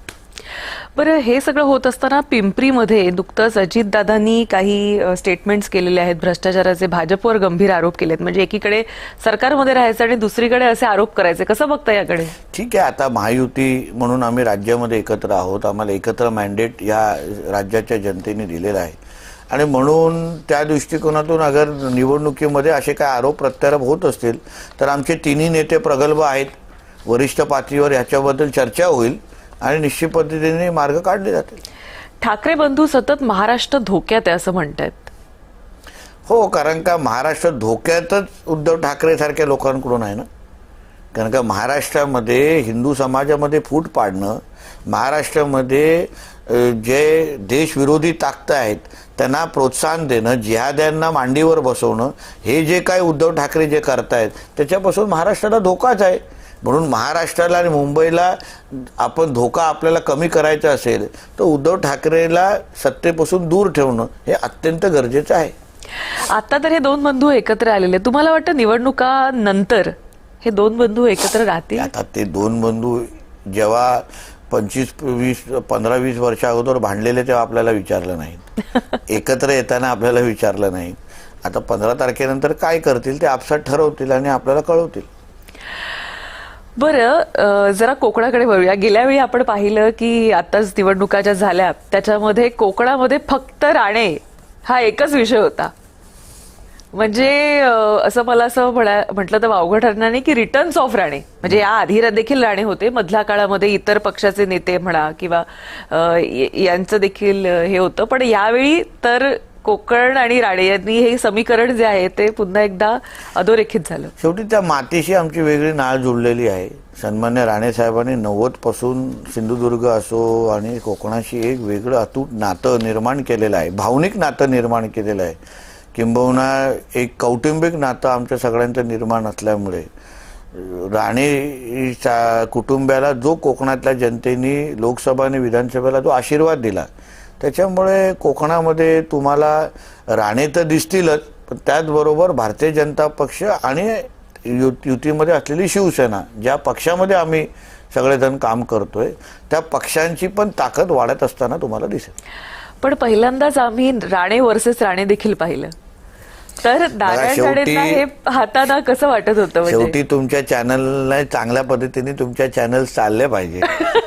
बरं, हे सगळं होत असताना पिंपरीमध्ये नुकतंच अजितदादांनी काही स्टेटमेंट्स केलेले आहेत, भ्रष्टाचाराचे भाजपवर गंभीर आरोप केलेत. म्हणजे एकीकडे सरकारमध्ये राहायचं आणि दुसरीकडे असे आरोप करायचे, कसं बघता याकडे? ठीक आहे, आता महायुती म्हणून आम्ही राज्यामध्ये एकत्र आहोत. आम्हाला एकत्र मॅन्डेट या राज्याच्या जनतेने दिलेला आहे आणि म्हणून त्या दृष्टिकोनातून अगर निवडणुकीमध्ये असे काय आरोप प्रत्यारोप होत असतील तर आमचे तिन्ही नेते प्रगल्भ आहेत. वरिष्ठ पातळीवर याच्याबद्दल चर्चा होईल आणि निश्चित पद्धतीने मार्ग काढले जातील. ठाकरे बंधू सतत महाराष्ट्र धोक्यात आहे असं म्हणतात. हो, कारण का महाराष्ट्र धोक्यातच उद्धव ठाकरे सारख्या लोकांकडून आहे ना. कारण का महाराष्ट्रामध्ये हिंदू समाजामध्ये फूट पाडणं, महाराष्ट्रामध्ये जे देशविरोधी ताकद आहेत त्यांना प्रोत्साहन देणं, जिहाद्यांना मांडीवर बसवणं, हे जे काय उद्धव ठाकरे जे करतायत त्याच्यापासून महाराष्ट्राला धोकाच आहे. म्हणून महाराष्ट्राला आणि मुंबईला आपण धोका आपल्याला कमी करायचा असेल तर उद्धव ठाकरेला सत्तेपासून दूर ठेवणं हे अत्यंत गरजेचं आहे. आता तर हे दोन बंधू एकत्र आलेले, तुम्हाला वाटतं निवडणुका नंतर हे दोन बंधू एकत्र राहतील? आता ते दोन बंधू जेव्हा 15-20 वर्षा अगोदर भांडलेले तेव्हा आपल्याला विचारलं नाही, एकत्र येताना आपल्याला विचारलं नाही. आता 15 तारखेनंतर काय करतील ते आपसात ठरवतील आणि आपल्याला कळवतील. बरं, जरा कोकणाकडे वळूया. गेल्या वेळी आपण पाहिलं की आताच निवडणुका ज्या झाल्या त्याच्यामध्ये कोकणामध्ये फक्त राणे हा एकच विषय होता. म्हणजे असं मला असं म्हटलं तर वावगं ठरणार नाही की रिटर्न्स ऑफ राणे, म्हणजे या आधी देखील राणे होते, मधल्या काळामध्ये इतर पक्षाचे नेते म्हणा किंवा यांचं देखील हे होतं, पण यावेळी तर कोकण आणि राणे यांनी हे समीकरण जे आहे ते पुन्हा एकदा अधोरेखित झालं. शेवटी त्या मातीशी आमची वेगळी नाळ जुळलेली आहे. सन्मान्य राणे साहेबांनी 90 पासून सिंधुदुर्ग असो आणि कोकणाशी एक वेगळं अतूट नातं निर्माण केलेलं आहे, भावनिक नातं निर्माण केलेलं आहे. किंबहुना एक कौटुंबिक नातं आमच्या सगळ्यांचं निर्माण असल्यामुळे राणे कुटुंबाला जो कोकणातल्या जनतेने लोकसभा आणि विधानसभेला जो आशीर्वाद दिला, त्याच्यामुळे कोकणामध्ये तुम्हाला राणे तर दिसतीलच, पण त्याचबरोबर भारतीय जनता पक्ष आणि युतीमध्ये असलेली शिवसेना, ज्या पक्षामध्ये आम्ही सगळेजण काम करतोय, त्या पक्षांची पण ताकद वाढत असताना तुम्हाला दिसेल. पण पहिल्यांदाच आम्ही राणे वर्सेस राणे देखील पाहिलं, तर नारायण राणेंना हे पाहताना कसं वाटत होतं? शेवटी तुमच्या चॅनलला चांगल्या पद्धतीने तुमच्या चॅनल चालले पाहिजे,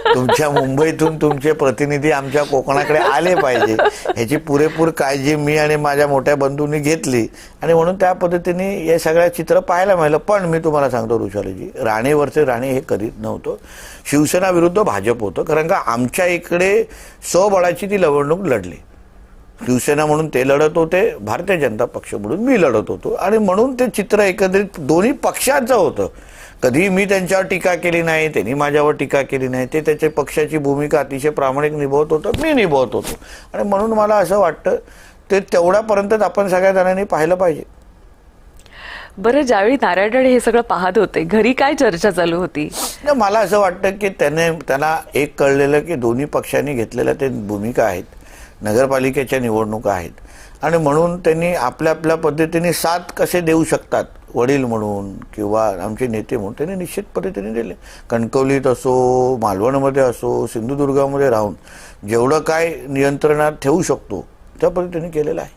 तुमच्या मुंबईतून तुमचे प्रतिनिधी आमच्या कोकणाकडे आले पाहिजे, ह्याची पुरेपूर काळजी मी आणि माझ्या मोठ्या बंधूंनी घेतली आणि म्हणून त्या पद्धतीने हे सगळ्या चित्र पाहायला मिळालं. पण मी तुम्हाला सांगतो ऋषालीजी, राणे वर्सेस राणे हे करीत नव्हतं, शिवसेना विरुद्ध भाजप होतं. कारण का आमच्या इकडे स्वबळाची ती निवडणूक लढली, शिवसेना म्हणून ते लढत होते, भारतीय जनता पक्ष म्हणून मी लढत होतो, आणि म्हणून ते चित्र एकत्रित दोन्ही पक्षांचं होतं. कधी मी त्यांच्यावर टीका केली नाही, त्यांनी माझ्यावर टीका केली नाही, ते त्याच्या पक्षाची भूमिका अतिशय प्रामाणिक निभावत होतं, मी निभावत होतो. आणि म्हणून मला असं वाटतं ते तेवढ्यापर्यंतच आपण सगळ्या जणांनी पाहिलं पाहिजे. बरं, ज्यावेळी नारायण राणे हे सगळं पाहत होते, घरी काय चर्चा चालू होती? मला असं वाटतं की त्यांना एक कळलेलं की दोन्ही पक्षांनी घेतलेल्या ते भूमिका आहेत, नगरपालिकेच्या निवडणुका आहेत, आणि म्हणून त्यांनी आपल्या आपल्या पद्धतीने साथ कसे देऊ शकतात, वडील म्हणून किंवा आमचे नेते म्हणून त्यांनी निश्चित पद्धतीने दिले. कणकवलीत असो, मालवणमध्ये असो, सिंधुदुर्गामध्ये राहून जेवढं काय नियंत्रणात ठेवू शकतो त्या पद्धतीने केलेलं आहे.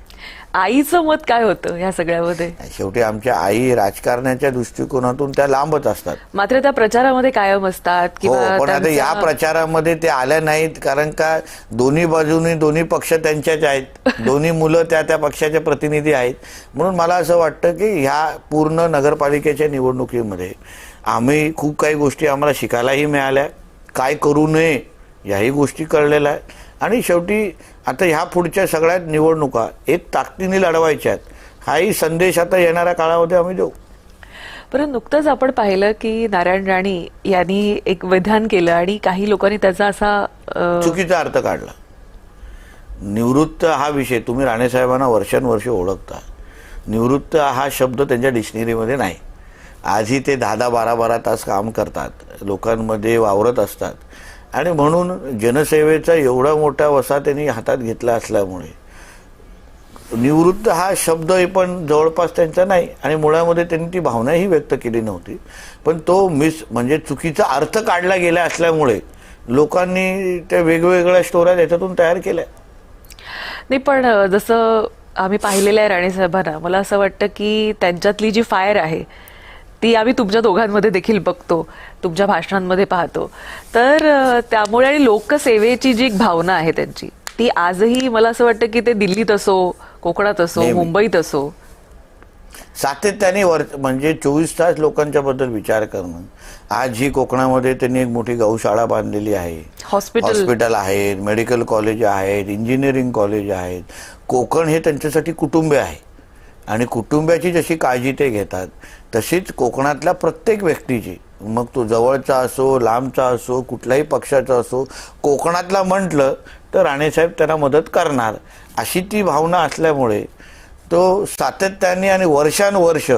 आईचं मत काय होतं या सगळ्यामध्ये? शेवटी आमच्या आई राजकारणाच्या दृष्टिकोनातून त्या लांबच असतात, मात्र त्या प्रचारामध्ये कायम असतात. पण आता या प्रचारामध्ये ते आल्या नाहीत, कारण का दोन्ही बाजूनी दोन्ही पक्ष त्यांच्याच आहेत, दोन्ही मुलं त्या पक्षाचे प्रतिनिधी आहेत. म्हणून मला असं वाटतं की ह्या पूर्ण नगरपालिकेच्या निवडणुकीमध्ये आम्ही खूप काही गोष्टी आम्हाला शिकायलाही मिळाल्या, काय करू नये याही गोष्टी कळलेल्या आहेत. आणि शेवटी आता ह्या पुढच्या सगळ्यात निवडणुका एक ताकदीने लढवायच्या आहेत, हाही संदेश आता येणाऱ्या काळामध्ये आम्ही देऊ. परंतु नुकतंच आपण पाहिलं की नारायण राणे यांनी एक विधान केलं आणि काही लोकांनी त्याचा असा चुकीचा अर्थ काढला. निवृत्त हा विषय, तुम्ही राणे साहेबांना वर्षानुवर्ष ओळखता, निवृत्त हा शब्द त्यांच्या डिक्शनरीमध्ये नाही. आजही ते 10-12 तास काम करतात, लोकांमध्ये वावरत असतात, आणि म्हणून जनसेवेचा एवढा मोठा वसा त्यांनी हातात घेतला असल्यामुळे निवृत्त हा शब्द पण जवळपास त्यांचा नाही, आणि मुळामध्ये त्यांनी ती भावनाही व्यक्त केली नव्हती. पण तो म्हणजे चुकीचा अर्थ काढला गेला असल्यामुळे लोकांनी त्या वेगवेगळ्या स्टोऱ्या त्याच्यातून तयार केल्या. नाही, पण जसं आम्ही पाहिलेलं आहे राणे साहेबांना, मला असं वाटतं की त्यांच्यातली जी फायर आहे ती आम्ही तुमच्या दोघांमध्ये देखील बघतो, तुमच्या भाषणांमध्ये पाहतो. तर त्यामुळे आणि लोकसेवेची जी भावना आहे त्यांची, ती आजही मला असं वाटतं की ते दिल्लीत असो, कोकणात असो, मुंबईत असो, सातत्याने म्हणजे 24 तास लोकांच्या बद्दल विचार करणं. आज ही कोकणामध्ये त्यांनी एक मोठी गौशाळा बांधलेली आहे, हॉस्पिटल आहेत, मेडिकल कॉलेज आहेत, इंजिनिअरिंग कॉलेज आहेत. कोकण हे त्यांच्यासाठी कुटुंब आहे, आणि कुटुंबाची जशी काळजी ते घेतात तशीच कोकणातल्या प्रत्येक व्यक्तीची, मग तो जवळचा असो, लांबचा असो, कुठल्याही पक्षाचा असो, कोकणातला म्हटलं तर राणेसाहेब त्यांना मदत करणार, अशी ती भावना असल्यामुळे तो सातत्याने आणि वर्षानुवर्ष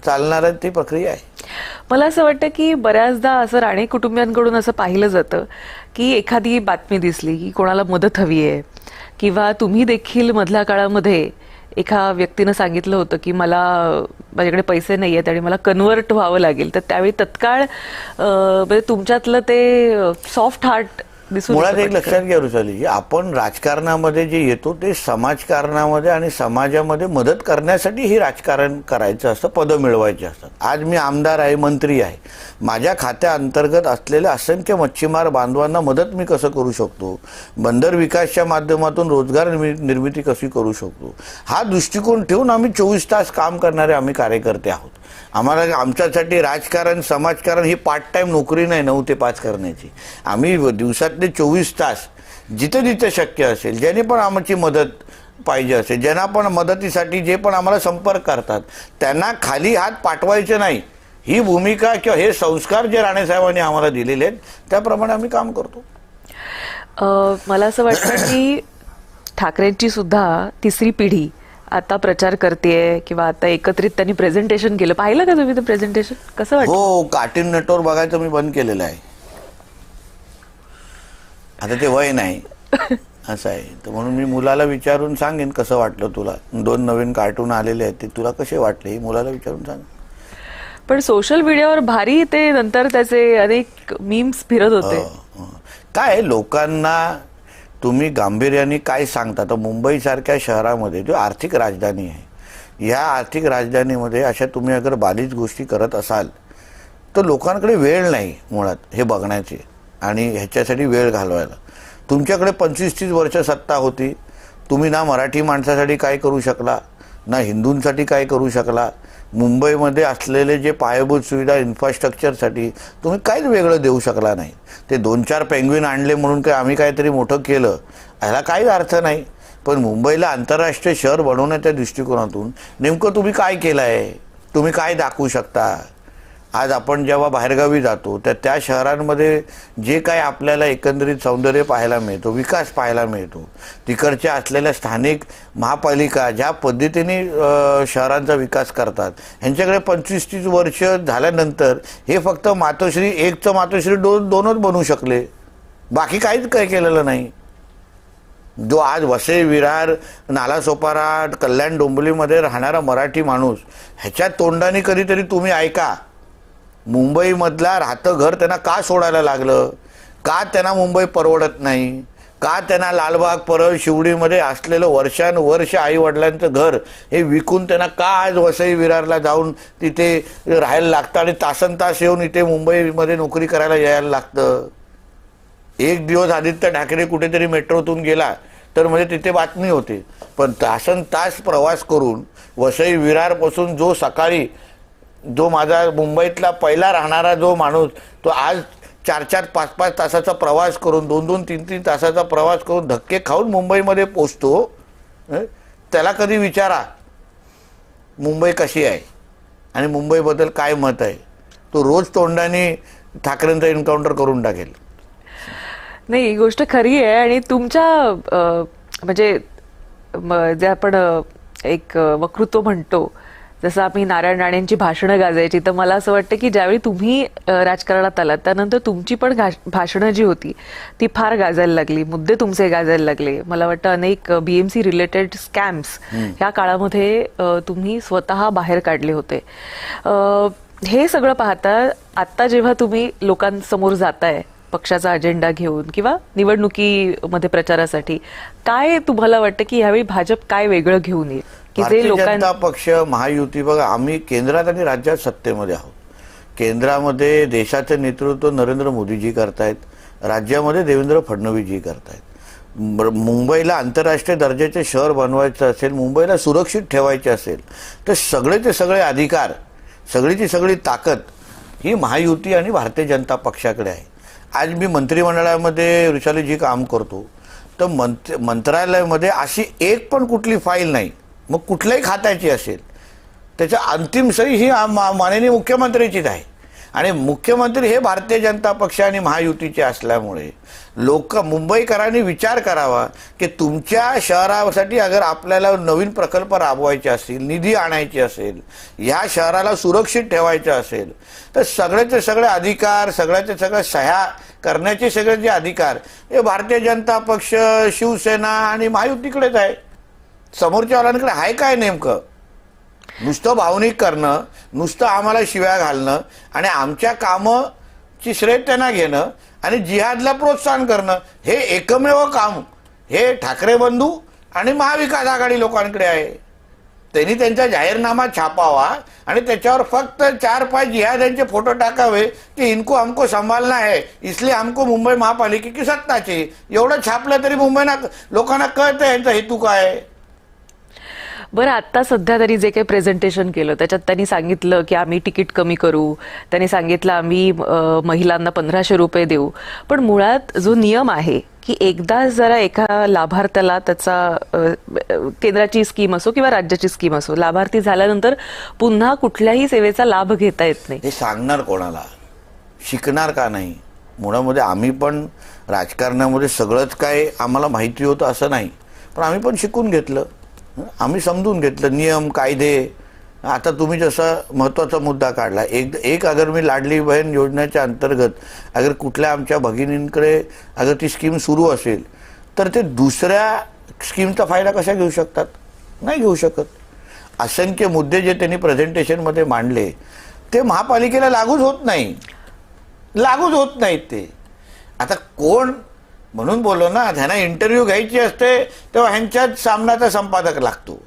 चालणारी ती प्रक्रिया आहे. मला असं वाटतं की बऱ्याचदा असं राणे कुटुंबियांकडून असं पाहिलं जातं की एखादी बातमी दिसली की कोणाला मदत हवी आहे, किंवा तुम्ही देखील मधल्या काळामध्ये एका व्यक्तीनं सांगितलं होतं की माझ्याकडे पैसे नाही आहेत आणि मला कन्व्हर्ट व्हावं लागेल, तर त्यावेळी तत्काळ तुमच्यातलं ते सॉफ्ट हार्ट दिसून मुळात येतं एक लक्षात घ्या रुसालीजी, आपण राजकारणामध्ये जे येतो ते समाजकारणामध्ये आणि समाजामध्ये मदत करण्यासाठी हे राजकारण करायचं असतं, पदं मिळवायची असतात. आज मी आमदार आहे, मंत्री आहे, माझ्या खात्याअंतर्गत असलेल्या असंख्य मच्छीमार बांधवांना मदत मी कसं करू शकतो, बंदर विकासच्या माध्यमातून रोजगार निर्मिती कशी करू शकतो, हा दृष्टिकोन ठेवून आम्ही 24 तास काम करणारे आम्ही कार्यकर्ते आहोत. आम्हाला आमच्यासाठी राजकारण समाजकारण ही पार्ट टाइम नोकरी नाही 9 ते 5 करण्याची. आम्ही दिवसातले 24 तास जिथे जिथे शक्य असेल, ज्याने पण आमची मदत पाहिजे असेल, ज्यांना पण मदतीसाठी जे पण आम्हाला संपर्क करतात त्यांना खाली हात पाठवायचे नाही, ही भूमिका किंवा हे संस्कार जे राणे साहेबांनी आम्हाला दिलेले आहेत त्याप्रमाणे आम्ही काम करतो. मला असं वाटतं की ठाकरेंची सुद्धा तिसरी पिढी आता प्रचार करतेय किंवा आता एकत्रित त्यांनी प्रेझेंटेशन केलं, पाहिलं का तुम्ही ते प्रेझेंटेशन? कसं वाटतं? हो, कार्टून नेटवर्क बघायचं मी बंद केलेलं आहे, आता ते वय नाही असं आहे. तर म्हणून मी मुलाला विचारून सांगेन कसं वाटलं तुला, 2 नवीन कार्टून आलेले आहेत ते तुला कसे वाटले हे मुलाला विचारून सांग. पण सोशल मीडियावर भारी ते नंतर त्याचे अनेक मीम्स फिरत होते. काय लोकांना तुम्ही गांभीर्याने काय सांगता? तर मुंबईसारख्या शहरामध्ये जो आर्थिक राजधानी आहे, या आर्थिक राजधानीमध्ये अशा तुम्ही अगर बालिश गोष्टी करत असाल तर लोकांकडे वेळ नाही मुळात हे बघण्याची आणि ह्याच्यासाठी वेळ घालवायला. तुमच्याकडे 25-30 वर्ष सत्ता होती, तुम्ही ना मराठी माणसासाठी काय करू शकला, ना हिंदूंसाठी काय करू शकला. मुंबईमध्ये असलेले जे पायाभूत सुविधा इन्फ्रास्ट्रक्चरसाठी तुम्ही काहीच वेगळं देऊ शकला नाही. ते 2-4 पेंग्विन आणले म्हणून काय आम्ही काहीतरी मोठं केलं ह्याला काहीच अर्थ नाही. पण मुंबईला आंतरराष्ट्रीय शहर बनवण्याच्या दृष्टिकोनातून नेमकं तुम्ही काय केलं आहे, तुम्ही काय दाखवू शकता? आज आपण जेव्हा बाहेरगावी जातो तर त्या शहरांमध्ये जे काय आपल्याला एकंदरीत सौंदर्य पाहायला मिळतो, विकास पाहायला मिळतो, तिकडच्या असलेल्या स्थानिक महापालिका ज्या पद्धतीने शहरांचा विकास करतात, ह्यांच्याकडे 25-30 वर्ष झाल्यानंतर हे फक्त मातोश्री 1चं मातोश्री 2च बनवू शकले, बाकी काहीच काय केलेलं नाही. जो आज वसई विरार नालासोपारा कल्याण डोंबिवलीमध्ये राहणारा मराठी माणूस ह्याच्या तोंडाने कधीतरी तुम्ही ऐका, मुंबईमधला राहतं घर त्यांना का सोडायला लागलं, का त्यांना मुंबई परवडत नाही, का त्यांना लालबाग परळ शिवडीमध्ये असलेलं वर्षानुवर्ष आई वडिलांचं घर हे विकून त्यांना का आज वसई विरारला जाऊन तिथे राहायला लागतं आणि तासनतास येऊन इथे मुंबईमध्ये नोकरी करायला यायला लागतं. एक दिवस आदित्य ठाकरे कुठेतरी मेट्रोतून गेला तर म्हणजे तिथे बातमी होती, पण तासनतास प्रवास करून वसई विरारपासून जो सकाळी जो माझा मुंबईतला पहिला राहणारा जो माणूस तो आज 4-4, 5-5 तासाचा प्रवास करून 2-2, 3-3 तासाचा प्रवास करून धक्के खाऊन मुंबईमध्ये पोचतो, त्याला कधी विचारा मुंबई कशी आहे आणि मुंबईबद्दल काय मत आहे, तो रोज तोंडाने ठाकरेंचा एन्काउंटर करून टाकेल. नाही, ही गोष्ट खरी आहे. आणि तुमच्या म्हणजे जे आपण एक वक्तृत्व म्हणतो, जसं आम्ही नारायण राणेंची भाषणं गाजायची, तर मला असं वाटतं की ज्यावेळी तुम्ही राजकारणात आलात त्यानंतर तुमची पण भाषणं जी होती ती फार गाजायला लागली, मुद्दे तुमचे गाजायला लागले. मला वाटतं अनेक BMC रिलेटेड स्कॅम्स ह्या काळामध्ये तुम्ही स्वतः बाहेर काढले होते. हे सगळं पाहता आता जेव्हा तुम्ही लोकांसमोर जाताय पक्षाचा अजेंडा घेऊन किंवा निवडणुकीमध्ये प्रचारासाठी, काय तुम्हाला वाटतं की यावेळी भाजप काय वेगळं घेऊन येईल की जे भारतीय जनता पक्ष महायुती, बघा आम्ही केंद्रात आणि राज्यात सत्तेमध्ये आहोत. केंद्रामध्ये देशाचे नेतृत्व नरेंद्र मोदीजी करतायत, राज्यामध्ये देवेंद्र फडणवीसजी करतायत. मुंबईला आंतरराष्ट्रीय दर्जाचे शहर बनवायचं असेल, मुंबईला सुरक्षित ठेवायचे असेल तर सगळेचे सगळे अधिकार, सगळीची सगळी ताकद ही महायुती आणि भारतीय जनता पक्षाकडे आहे. आज मी मंत्रिमंडळामध्ये ऋषालीजी काम करतो तर मंत्रालयामध्ये अशी एक पण कुठली फाईल नाही, मग कुठल्याही खात्याची असेल त्याच्या अंतिम सही ही माननीय मुख्यमंत्र्याचीच आहे. आणि मुख्यमंत्री हे भारतीय जनता पक्ष आणि महायुतीचे असल्यामुळे मुंबईकरांनी विचार करावा की तुमच्या शहरासाठी अगर आपल्याला नवीन प्रकल्प राबवायचे असतील, निधी आणायची असेल, या शहराला सुरक्षित ठेवायचे असेल तर सगळ्याचे सगळे अधिकार, सगळ्याचे सगळे सह्या करण्याचे सगळे जे अधिकार हे भारतीय जनता पक्ष, शिवसेना आणि महायुतीकडेच आहे. समोरच्या वाल्यांकडे आहे काय नेमकं? नुसतं भावनिक करणं, नुसतं आम्हाला शिव्या घालणं आणि आमच्या कामाची श्रेय त्यांना घेणं आणि जिहादला प्रोत्साहन करणं हे एकमेव काम हे ठाकरे बंधू आणि महाविकास आघाडी लोकांकडे आहे. त्यांनी त्यांचा जाहीरनामा छापावा आणि त्याच्यावर फक्त 4-5 जिहाद्यांचे फोटो टाकावे की इनको हमको संभालना है इसलिए हमको मुंबई महापालिका की सत्ता चाहिए. एवढं छापलं तरी मुंबईना लोकांना कळतं यांचा हेतू काय आहे. बरं, आता सध्या त्यांनी जे काही प्रेझेंटेशन केलं त्याच्यात त्यांनी सांगितलं की आम्ही तिकीट कमी करू, त्यांनी सांगितलं आम्ही महिलांना 1500 रुपये देऊ. पण मुळात जो नियम आहे की एकदा जरा एका लाभार्थ्याला त्याचा केंद्राची स्कीम असो किंवा राज्याची स्कीम असो लाभार्थी झाल्यानंतर पुन्हा कुठल्याही सेवेचा लाभ घेता येत नाही. हे सांगणार कोणाला, शिकणार का नाही. मुळामध्ये आम्ही पण राजकारणामध्ये सगळंच काय आम्हाला माहिती होतं असं नाही, पण आम्ही पण शिकून घेतलं, आम्ही समजून घेतलं नियम कायदे. आता तुम्ही जसा महत्त्वाचा मुद्दा काढला, एक अगर मी लाडली बहीण योजनेच्या अंतर्गत अगर कुठल्या आमच्या भगिनींकडे अगर ती स्कीम सुरू असेल तर ते दुसऱ्या स्कीमचा फायदा कसा घेऊ शकतात, नाही घेऊ शकत. असंख्य मुद्दे जे त्यांनी प्रेझेंटेशनमध्ये मांडले ते महापालिकेला लागूच होत नाहीत ते. आता कोण म्हणून बोललो ना, ह्यांना इंटरव्ह्यू घ्यायची असते तेव्हा ह्यांच्याच सामनाचा संपादक लागतो,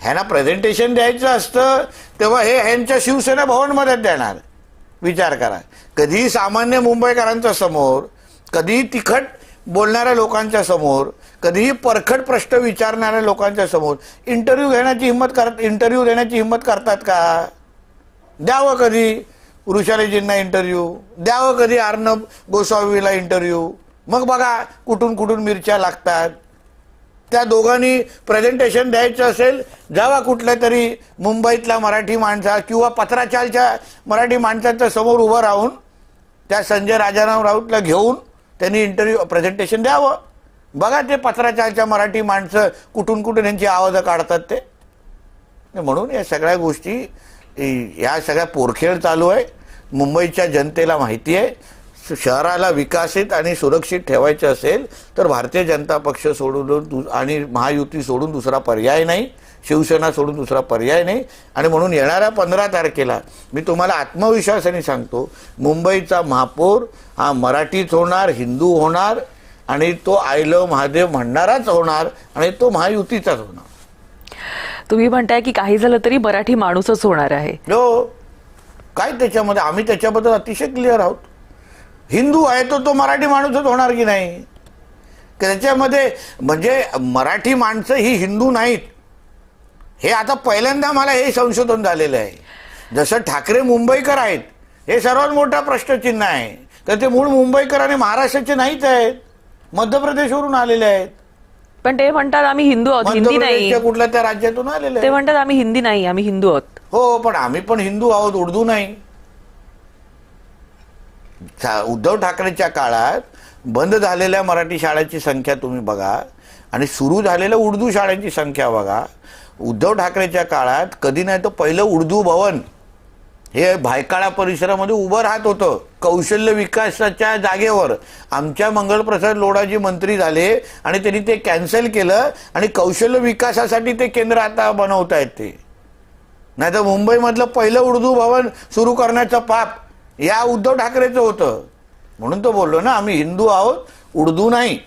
ह्यांना प्रेझेंटेशन द्यायचं असतं तेव्हा हे ह्यांच्या शिवसेना भवनमध्ये देणार. विचार करा, कधी सामान्य मुंबईकरांच्या समोर, कधी तिखट बोलणाऱ्या लोकांच्या समोर, कधीही परखड प्रश्न विचारणाऱ्या लोकांच्या समोर इंटरव्ह्यू देण्याची हिंमत करतात का. द्यावं कधी वृषालीजींना इंटरव्ह्यू, द्यावं कधी अर्णब गोस्वामीला इंटरव्ह्यू, मग बघा कुठून कुठून मिरच्या लागतात. त्या दोघांनी प्रेझेंटेशन द्यायचं असेल जावा कुठल्या तरी मुंबईतला मराठी माणसा किंवा पत्राचालच्या मराठी माणसाच्या समोर उभं राहून त्या संजय राजाराम राऊतला घेऊन त्यांनी इंटरव्ह्यू प्रेझेंटेशन द्यावं. बघा ते पत्राचालच्या मराठी माणसं कुठून कुठून यांची आवाजं काढतात ते. म्हणून या सगळ्या गोष्टी, या सगळ्या पोरखेळ चालू आहे. मुंबईच्या जनतेला माहिती आहे शहराला विकसित आणि सुरक्षित ठेवायचे असेल तर भारतीय जनता पक्ष सोडून आणि महायुती सोडून दुसरा पर्याय नाही, शिवसेना सोडून दुसरा पर्याय नाही. आणि म्हणून येणाऱ्या 15 तारखेला मी तुम्हाला आत्मविश्वासाने सांगतो, मुंबईचा महापौर हा मराठीच होणार, हिंदू होणार आणि तो आय लव्ह महादेव म्हणणाराच होणार आणि तो महायुतीचाच होणार. तुम्ही म्हणताय की काही झालं तरी मराठी माणूसच होणार आहे. हो, काय त्याच्यामध्ये आम्ही त्याच्याबद्दल अतिशय क्लिअर आहोत. हिंदू आहे तो मराठी माणूसच होणार की नाही. त्याच्यामध्ये म्हणजे मराठी माणसं ही हिंदू नाहीत, हे आता पहिल्यांदा मला हे संशोधन झालेलं आहे. जसं ठाकरे मुंबईकर आहेत हे सर्वात मोठा प्रश्नचिन्ह आहे, तर ते मूळ मुंबईकर आणि महाराष्ट्राचे नाहीच आहेत, मध्य प्रदेशवरून आलेले आहेत. पण ते म्हणतात आम्ही हिंदू आहोत, हिंदी नाही. कुठल्या त्या राज्यातून आलेले ते म्हणतात आम्ही हिंदी नाही, आम्ही हिंदू आहोत. हो, पण आम्ही पण हिंदू आहोत, उर्दू नाही. उद्धव ठाकरेच्या काळात बंद झालेल्या मराठी शाळांची संख्या तुम्ही बघा आणि सुरू झालेल्या उर्दू शाळांची संख्या बघा. उद्धव ठाकरेच्या काळात कधी नाही तर पहिलं उर्दू भवन हे भायखळा परिसरामध्ये उभं राहत होतं कौशल्य विकासाच्या जागेवर. आमच्या मंगलप्रसाद लोढाजी मंत्री झाले आणि त्यांनी ते कॅन्सल केलं आणि कौशल्य विकासासाठी ते केंद्र आता बनवतायत. ते नाही तर मुंबईमधलं पहिलं उर्दू भवन सुरू करण्याचं पाप या उद्धव ठाकरेचं होतं. म्हणून तो बोललो ना आम्ही हिंदू आहोत, उर्दू नाही.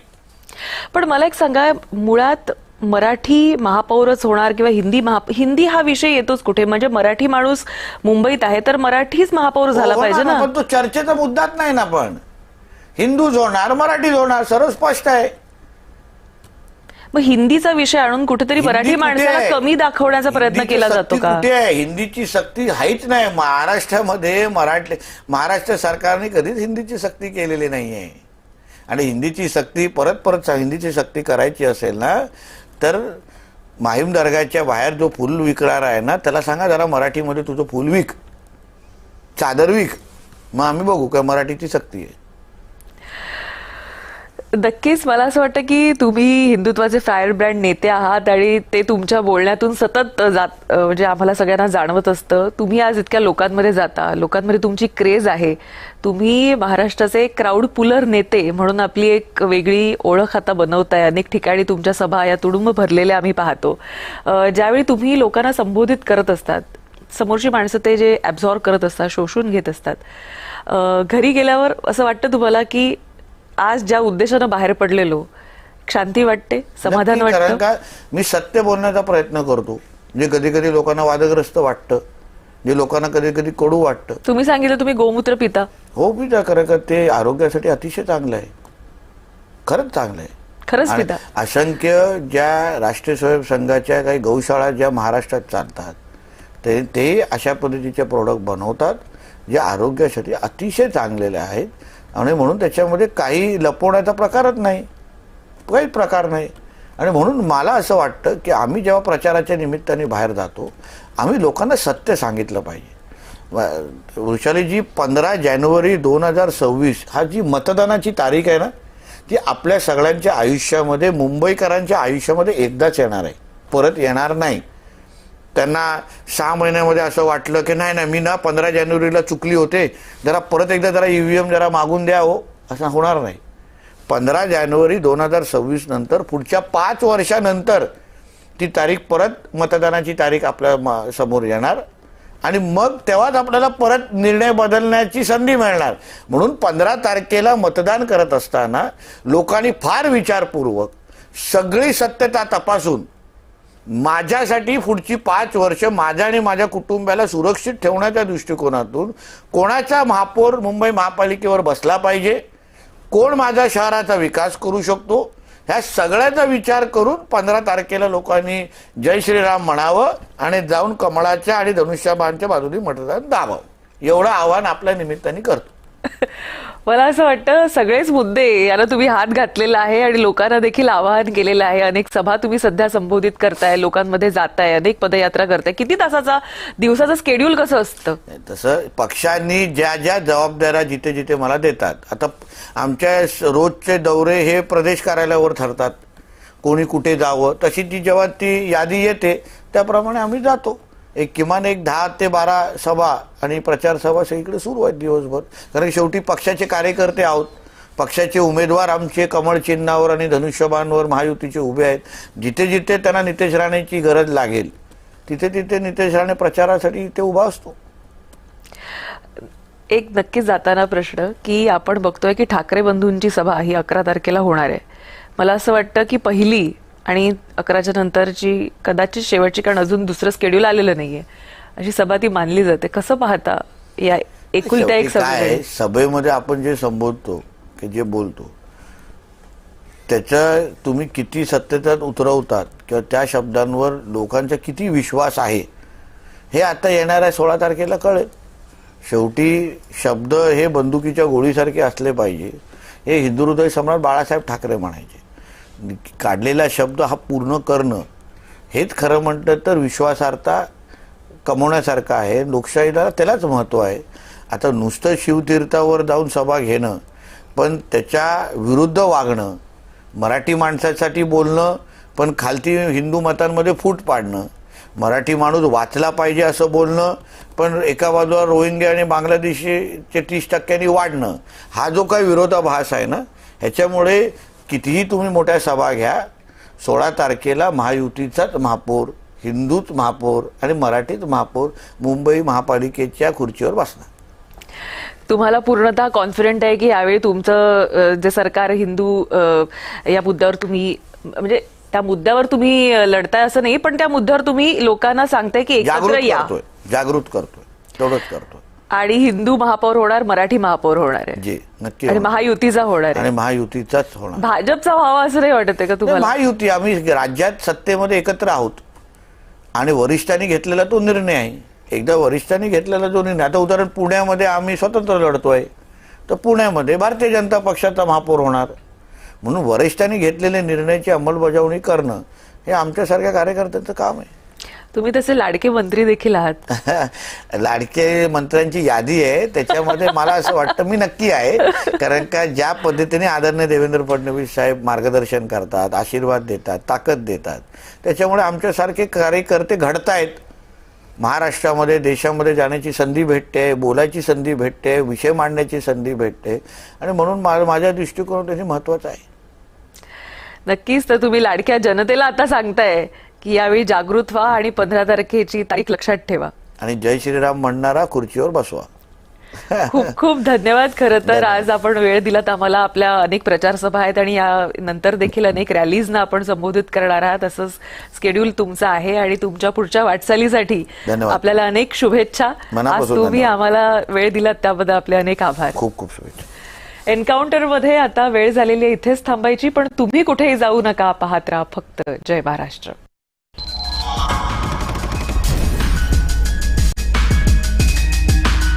पण मला एक सांगा, मुळात मराठी महापौरच होणार किंवा हिंदी हा विषय येतोच कुठे. म्हणजे मराठी माणूस मुंबईत आहे तर मराठीच महापौर झाला पाहिजे ना. पण तो चर्चेचा मुद्दाच नाही ना. पण हिंदूच होणार, मराठीच होणार, सर्व स्पष्ट आहे. मग हिंदीचा विषय आणून कुठेतरी मराठी माणसाला कमी दाखवण्याचा प्रयत्न केला जातो का. कुठे आहे हिंदीची सक्ती? हाच नाही. महाराष्ट्रामध्ये महाराष्ट्र सरकारने कधीच हिंदीची सक्ती केलेली नाहीये. आणि हिंदीची सक्ती परत हिंदीची सक्ती करायची असेल ना तर माहीम दर्गाच्या बाहेर जो फुल विकणार आहे ना त्याला सांगा जरा मराठीमध्ये तुझं फुल विक, चादर विक, मग आम्ही बघू काय मराठीची सक्ती आहे. नक्कीच मला असं वाटतं की तुम्ही हिंदुत्वाचे फायर ब्रँड नेते आहात आणि ते तुमच्या बोलण्यातून सतत म्हणजे आम्हाला सगळ्यांना जाणवत असतं. तुम्ही आज इतक्या लोकांमध्ये जाता, लोकांमध्ये तुमची क्रेज आहे, तुम्ही महाराष्ट्राचे क्राऊड पुलर नेते म्हणून आपली एक वेगळी ओळख आता बनवताय. अनेक ठिकाणी तुमच्या सभा या तुडुंब भरलेल्या आम्ही पाहतो. ज्यावेळी तुम्ही लोकांना संबोधित करत असतात, समोरची माणसं ते जे ॲब्झॉर्ब करत असतात, शोषून घेत असतात, घरी गेल्यावर असं वाटतं तुम्हाला की आज ज्या उद्देशानं बाहेर पडलेलो, शांती वाटते, समाधान नक्की, कारण वाटतं? का मी सत्य बोलण्याचा प्रयत्न करतो, जे कधी कधी लोकांना वादग्रस्त वाटतं, जे लोकांना कधी कधी कडू वाटतं. तुम्ही सांगितलं तुम्ही गोमूत्र पिता. हो पिता, कारण का ते आरोग्यासाठी अतिशय चांगलं आहे, खरंच चांगलं आहे. खरंच आणि पिता. असंख्य ज्या राष्ट्रीय स्वयंसेवक संघाच्या काही गौशाळा ज्या महाराष्ट्रात चालतात ते अशा पद्धतीचे प्रोडक्ट बनवतात जे आरोग्यासाठी अतिशय चांगलेले आहेत. आणि म्हणून त्याच्यामध्ये काही लपवण्याचा प्रकारच नाही, काहीच प्रकार नाही. आणि म्हणून मला असं वाटतं की आम्ही जेव्हा प्रचाराच्या निमित्ताने बाहेर जातो, आम्ही लोकांना सत्य सांगितलं पाहिजे. वृषालीजी, 15 जानेवारी 2026 हा जी मतदानाची तारीख आहे ना, ती आपल्या सगळ्यांच्या आयुष्यामध्ये, मुंबईकरांच्या आयुष्यामध्ये एकदाच येणार आहे, परत येणार नाही. त्यांना 6 महिन्यामध्ये असं वाटलं की नाही मी ना 15 जानेवारीला चुकली होते, जरा परत एकदा जरा ईव्हीएम जरा मागून द्या हो, असं होणार नाही. 15 जानेवारी 2026 नंतर पुढच्या 5 वर्षानंतर ती तारीख, परत मतदानाची तारीख आपल्या समोर येणार आणि मग तेव्हाच आपल्याला परत निर्णय बदलण्याची संधी मिळणार. म्हणून 15 तारखेला मतदान करत असताना लोकांनी फार विचारपूर्वक सगळी सत्यता तपासून माझ्यासाठी पुढची 5 वर्ष माझ्या आणि माझ्या कुटुंबाला सुरक्षित ठेवण्याच्या दृष्टिकोनातून कोणाचा महापौर मुंबई महापालिकेवर बसला पाहिजे, कोण माझ्या शहराचा विकास करू शकतो, ह्या सगळ्याचा विचार करून 15 तारखेला लोकांनी जय श्रीराम म्हणावं आणि जाऊन कमळाच्या आणि धनुष्यबाणच्या बाजूने मतदान दाबावं, एवढं आवाहन आपल्या निमित्ताने करतो. मला असं वाटतं सगळेच मुद्दे याला तुम्ही हात घातलेला आहे आणि लोकांना देखील आवाहन केलेलं आहे. अनेक सभा तुम्ही सध्या संबोधित करताय, लोकांमध्ये जाताय, अनेक पदयात्रा करताय. किती तासाचा दिवसाचं स्केड्यूल कसं असतं? तसं पक्षांनी ज्या ज्या जबाबदाऱ्या जिथे जिथे मला देतात, आता आमच्या रोजचे दौरे हे प्रदेश कार्यालयावर ठरतात, कोणी कुठे जावं, तशी ती जेव्हा ती यादी येते त्याप्रमाणे आम्ही जातो. किमान 10 ते 12 सभा आणि प्रचार सभा सगळीकडे सुरू आहेत दिवसभर. कारण शेवटी पक्षाचे कार्यकर्ते आहोत, पक्षाचे उमेदवार आमचे कमळ चिन्हावर आणि धनुष्यबाणवर महायुतीचे उभे आहेत. जिथे जिथे त्यांना नितेश राणेची गरज लागेल तिथे तिथे नितेश राणे प्रचारासाठी इथे उभा असतो. एक नक्कीच जाताना प्रश्न की आपण बघतोय की ठाकरे बंधूंची सभा ही 11 तारखेला होणार आहे. मला असं वाटतं की पहिली आणि 11च्या नंतरची कदाचित शेवटची, कारण अजून दुसरं शेड्यूल आलेलं नाहीये, अशी सभा ती मानली जाते. कसं पाहता या एकुलत्या एक काय सभेमध्ये आपण जे संबोधतो की जे बोलतो त्याच्या तुम्ही किती सत्यतात उतरवतात किंवा त्या शब्दांवर लोकांचा किती विश्वास आहे हे आता येणाऱ्या 16 तारखेला कळेल. शेवटी शब्द हे बंदुकीच्या गोळीसारखे असले पाहिजे, हे हिंदू हृदय सम्राट बाळासाहेब ठाकरे म्हणायचे. काढलेला शब्द हा पूर्ण करणं हेच खरं म्हटलं तर विश्वासार्हता कमवण्यासारखं आहे. लोकशाहीला त्यालाच महत्त्व आहे. आता नुसतं शिवतीर्थावर जाऊन सभा घेणं, पण त्याच्या विरुद्ध वागणं, मराठी माणसासाठी बोलणं पण खालती हिंदू मतांमध्ये फूट पाडणं, मराठी माणूस वाचला पाहिजे असं बोलणं पण एका बाजूला रोहिंग्या आणि बांगलादेशीचे 30% वाढणं, हा जो काही विरोधाभास आहे ना, ह्याच्यामुळे कितीही तुम्ही मोठ्या सभा घ्या, 16 तारखेला महायुतीचाच महापौर, हिंदूच महापौर आणि मराठीच महापौर मुंबई महापालिकेच्या खुर्चीवर बसणार. तुम्हाला पूर्णतः कॉन्फिडंट आहे की यावेळी तुमचं जे सरकार हिंदू या मुद्द्यावर तुम्ही, म्हणजे त्या मुद्द्यावर तुम्ही लढताय असं नाही, पण त्या मुद्द्यावर तुम्ही लोकांना सांगताय की एकत्र या, जागृत करतोय, तेवढंच करतोय. आणि हिंदू महापौर होणार, मराठी महापौर होणार आहे, जी नक्की, आणि महायुतीचा होणार आहे, आणि महायुतीचाच होणार. भाजपचा व्हावा असं नाही वाटत आहे का तुम्हाला? महायुती, आम्ही राज्यात सत्तेमध्ये एकत्र आहोत आणि वरिष्ठांनी घेतलेला तो निर्णय आहे. एकदा वरिष्ठांनी घेतलेला जो निर्णय, आता उदाहरण पुण्यामध्ये आम्ही स्वतंत्र लढतोय, तर पुण्यामध्ये भारतीय जनता पक्षाचा महापौर होणार. म्हणून वरिष्ठांनी घेतलेल्या निर्णयाची अंमलबजावणी करणं हे आमच्यासारख्या कार्यकर्त्यांचं काम आहे. तुम्ही तसे लाडके मंत्री देखील आहात. लाडके मंत्र्यांची यादी आहे, त्याच्यामध्ये मला असं वाटतं मी नक्की आहे. कारण का ज्या पद्धतीने आदरणीय देवेंद्र फडणवीस साहेब मार्गदर्शन करतात, आशीर्वाद देतात, ताकद देतात, त्याच्यामुळे आमच्यासारखे कार्यकर्ते घडतायत. महाराष्ट्रामध्ये, देशामध्ये जाण्याची संधी भेटते, बोलायची संधी भेटते, विषय मांडण्याची संधी भेटते, आणि म्हणून माझ्या दृष्टिकोनातून त्याचे महत्त्वाचं आहे. नक्कीच. तर तुम्ही लाडक्या जनतेला आता सांगताय की यावेळी जागृत व्हा आणि 15 तारखेची तारीख लक्षात ठेवा आणि जय श्रीराम म्हणणारा खुर्चीवर बसवा. खूप खूप धन्यवाद. खरं तर आज आपण वेळ दिलात आम्हाला. आपल्या अनेक प्रचार सभा आहेत आणि या नंतर देखील अनेक रॅलीजना आपण संबोधित करणार आहात. असंच स्केड्यूल तुमचं आहे आणि तुमच्या पुढच्या वाटचालीसाठी धन्यवाद. आपल्याला अनेक शुभेच्छा. आज मनापासून तुम्ही धन्यवाद. आम्हाला वेळ दिलात त्याबद्दल आपले अनेक आभार. खूप खूप शुभेच्छा. एन्काउंटरमध्ये आता वेळ झालेली आहे इथेच थांबायची, पण तुम्ही कुठेही जाऊ नका. पाहत राहा फक्त जय महाराष्ट्र.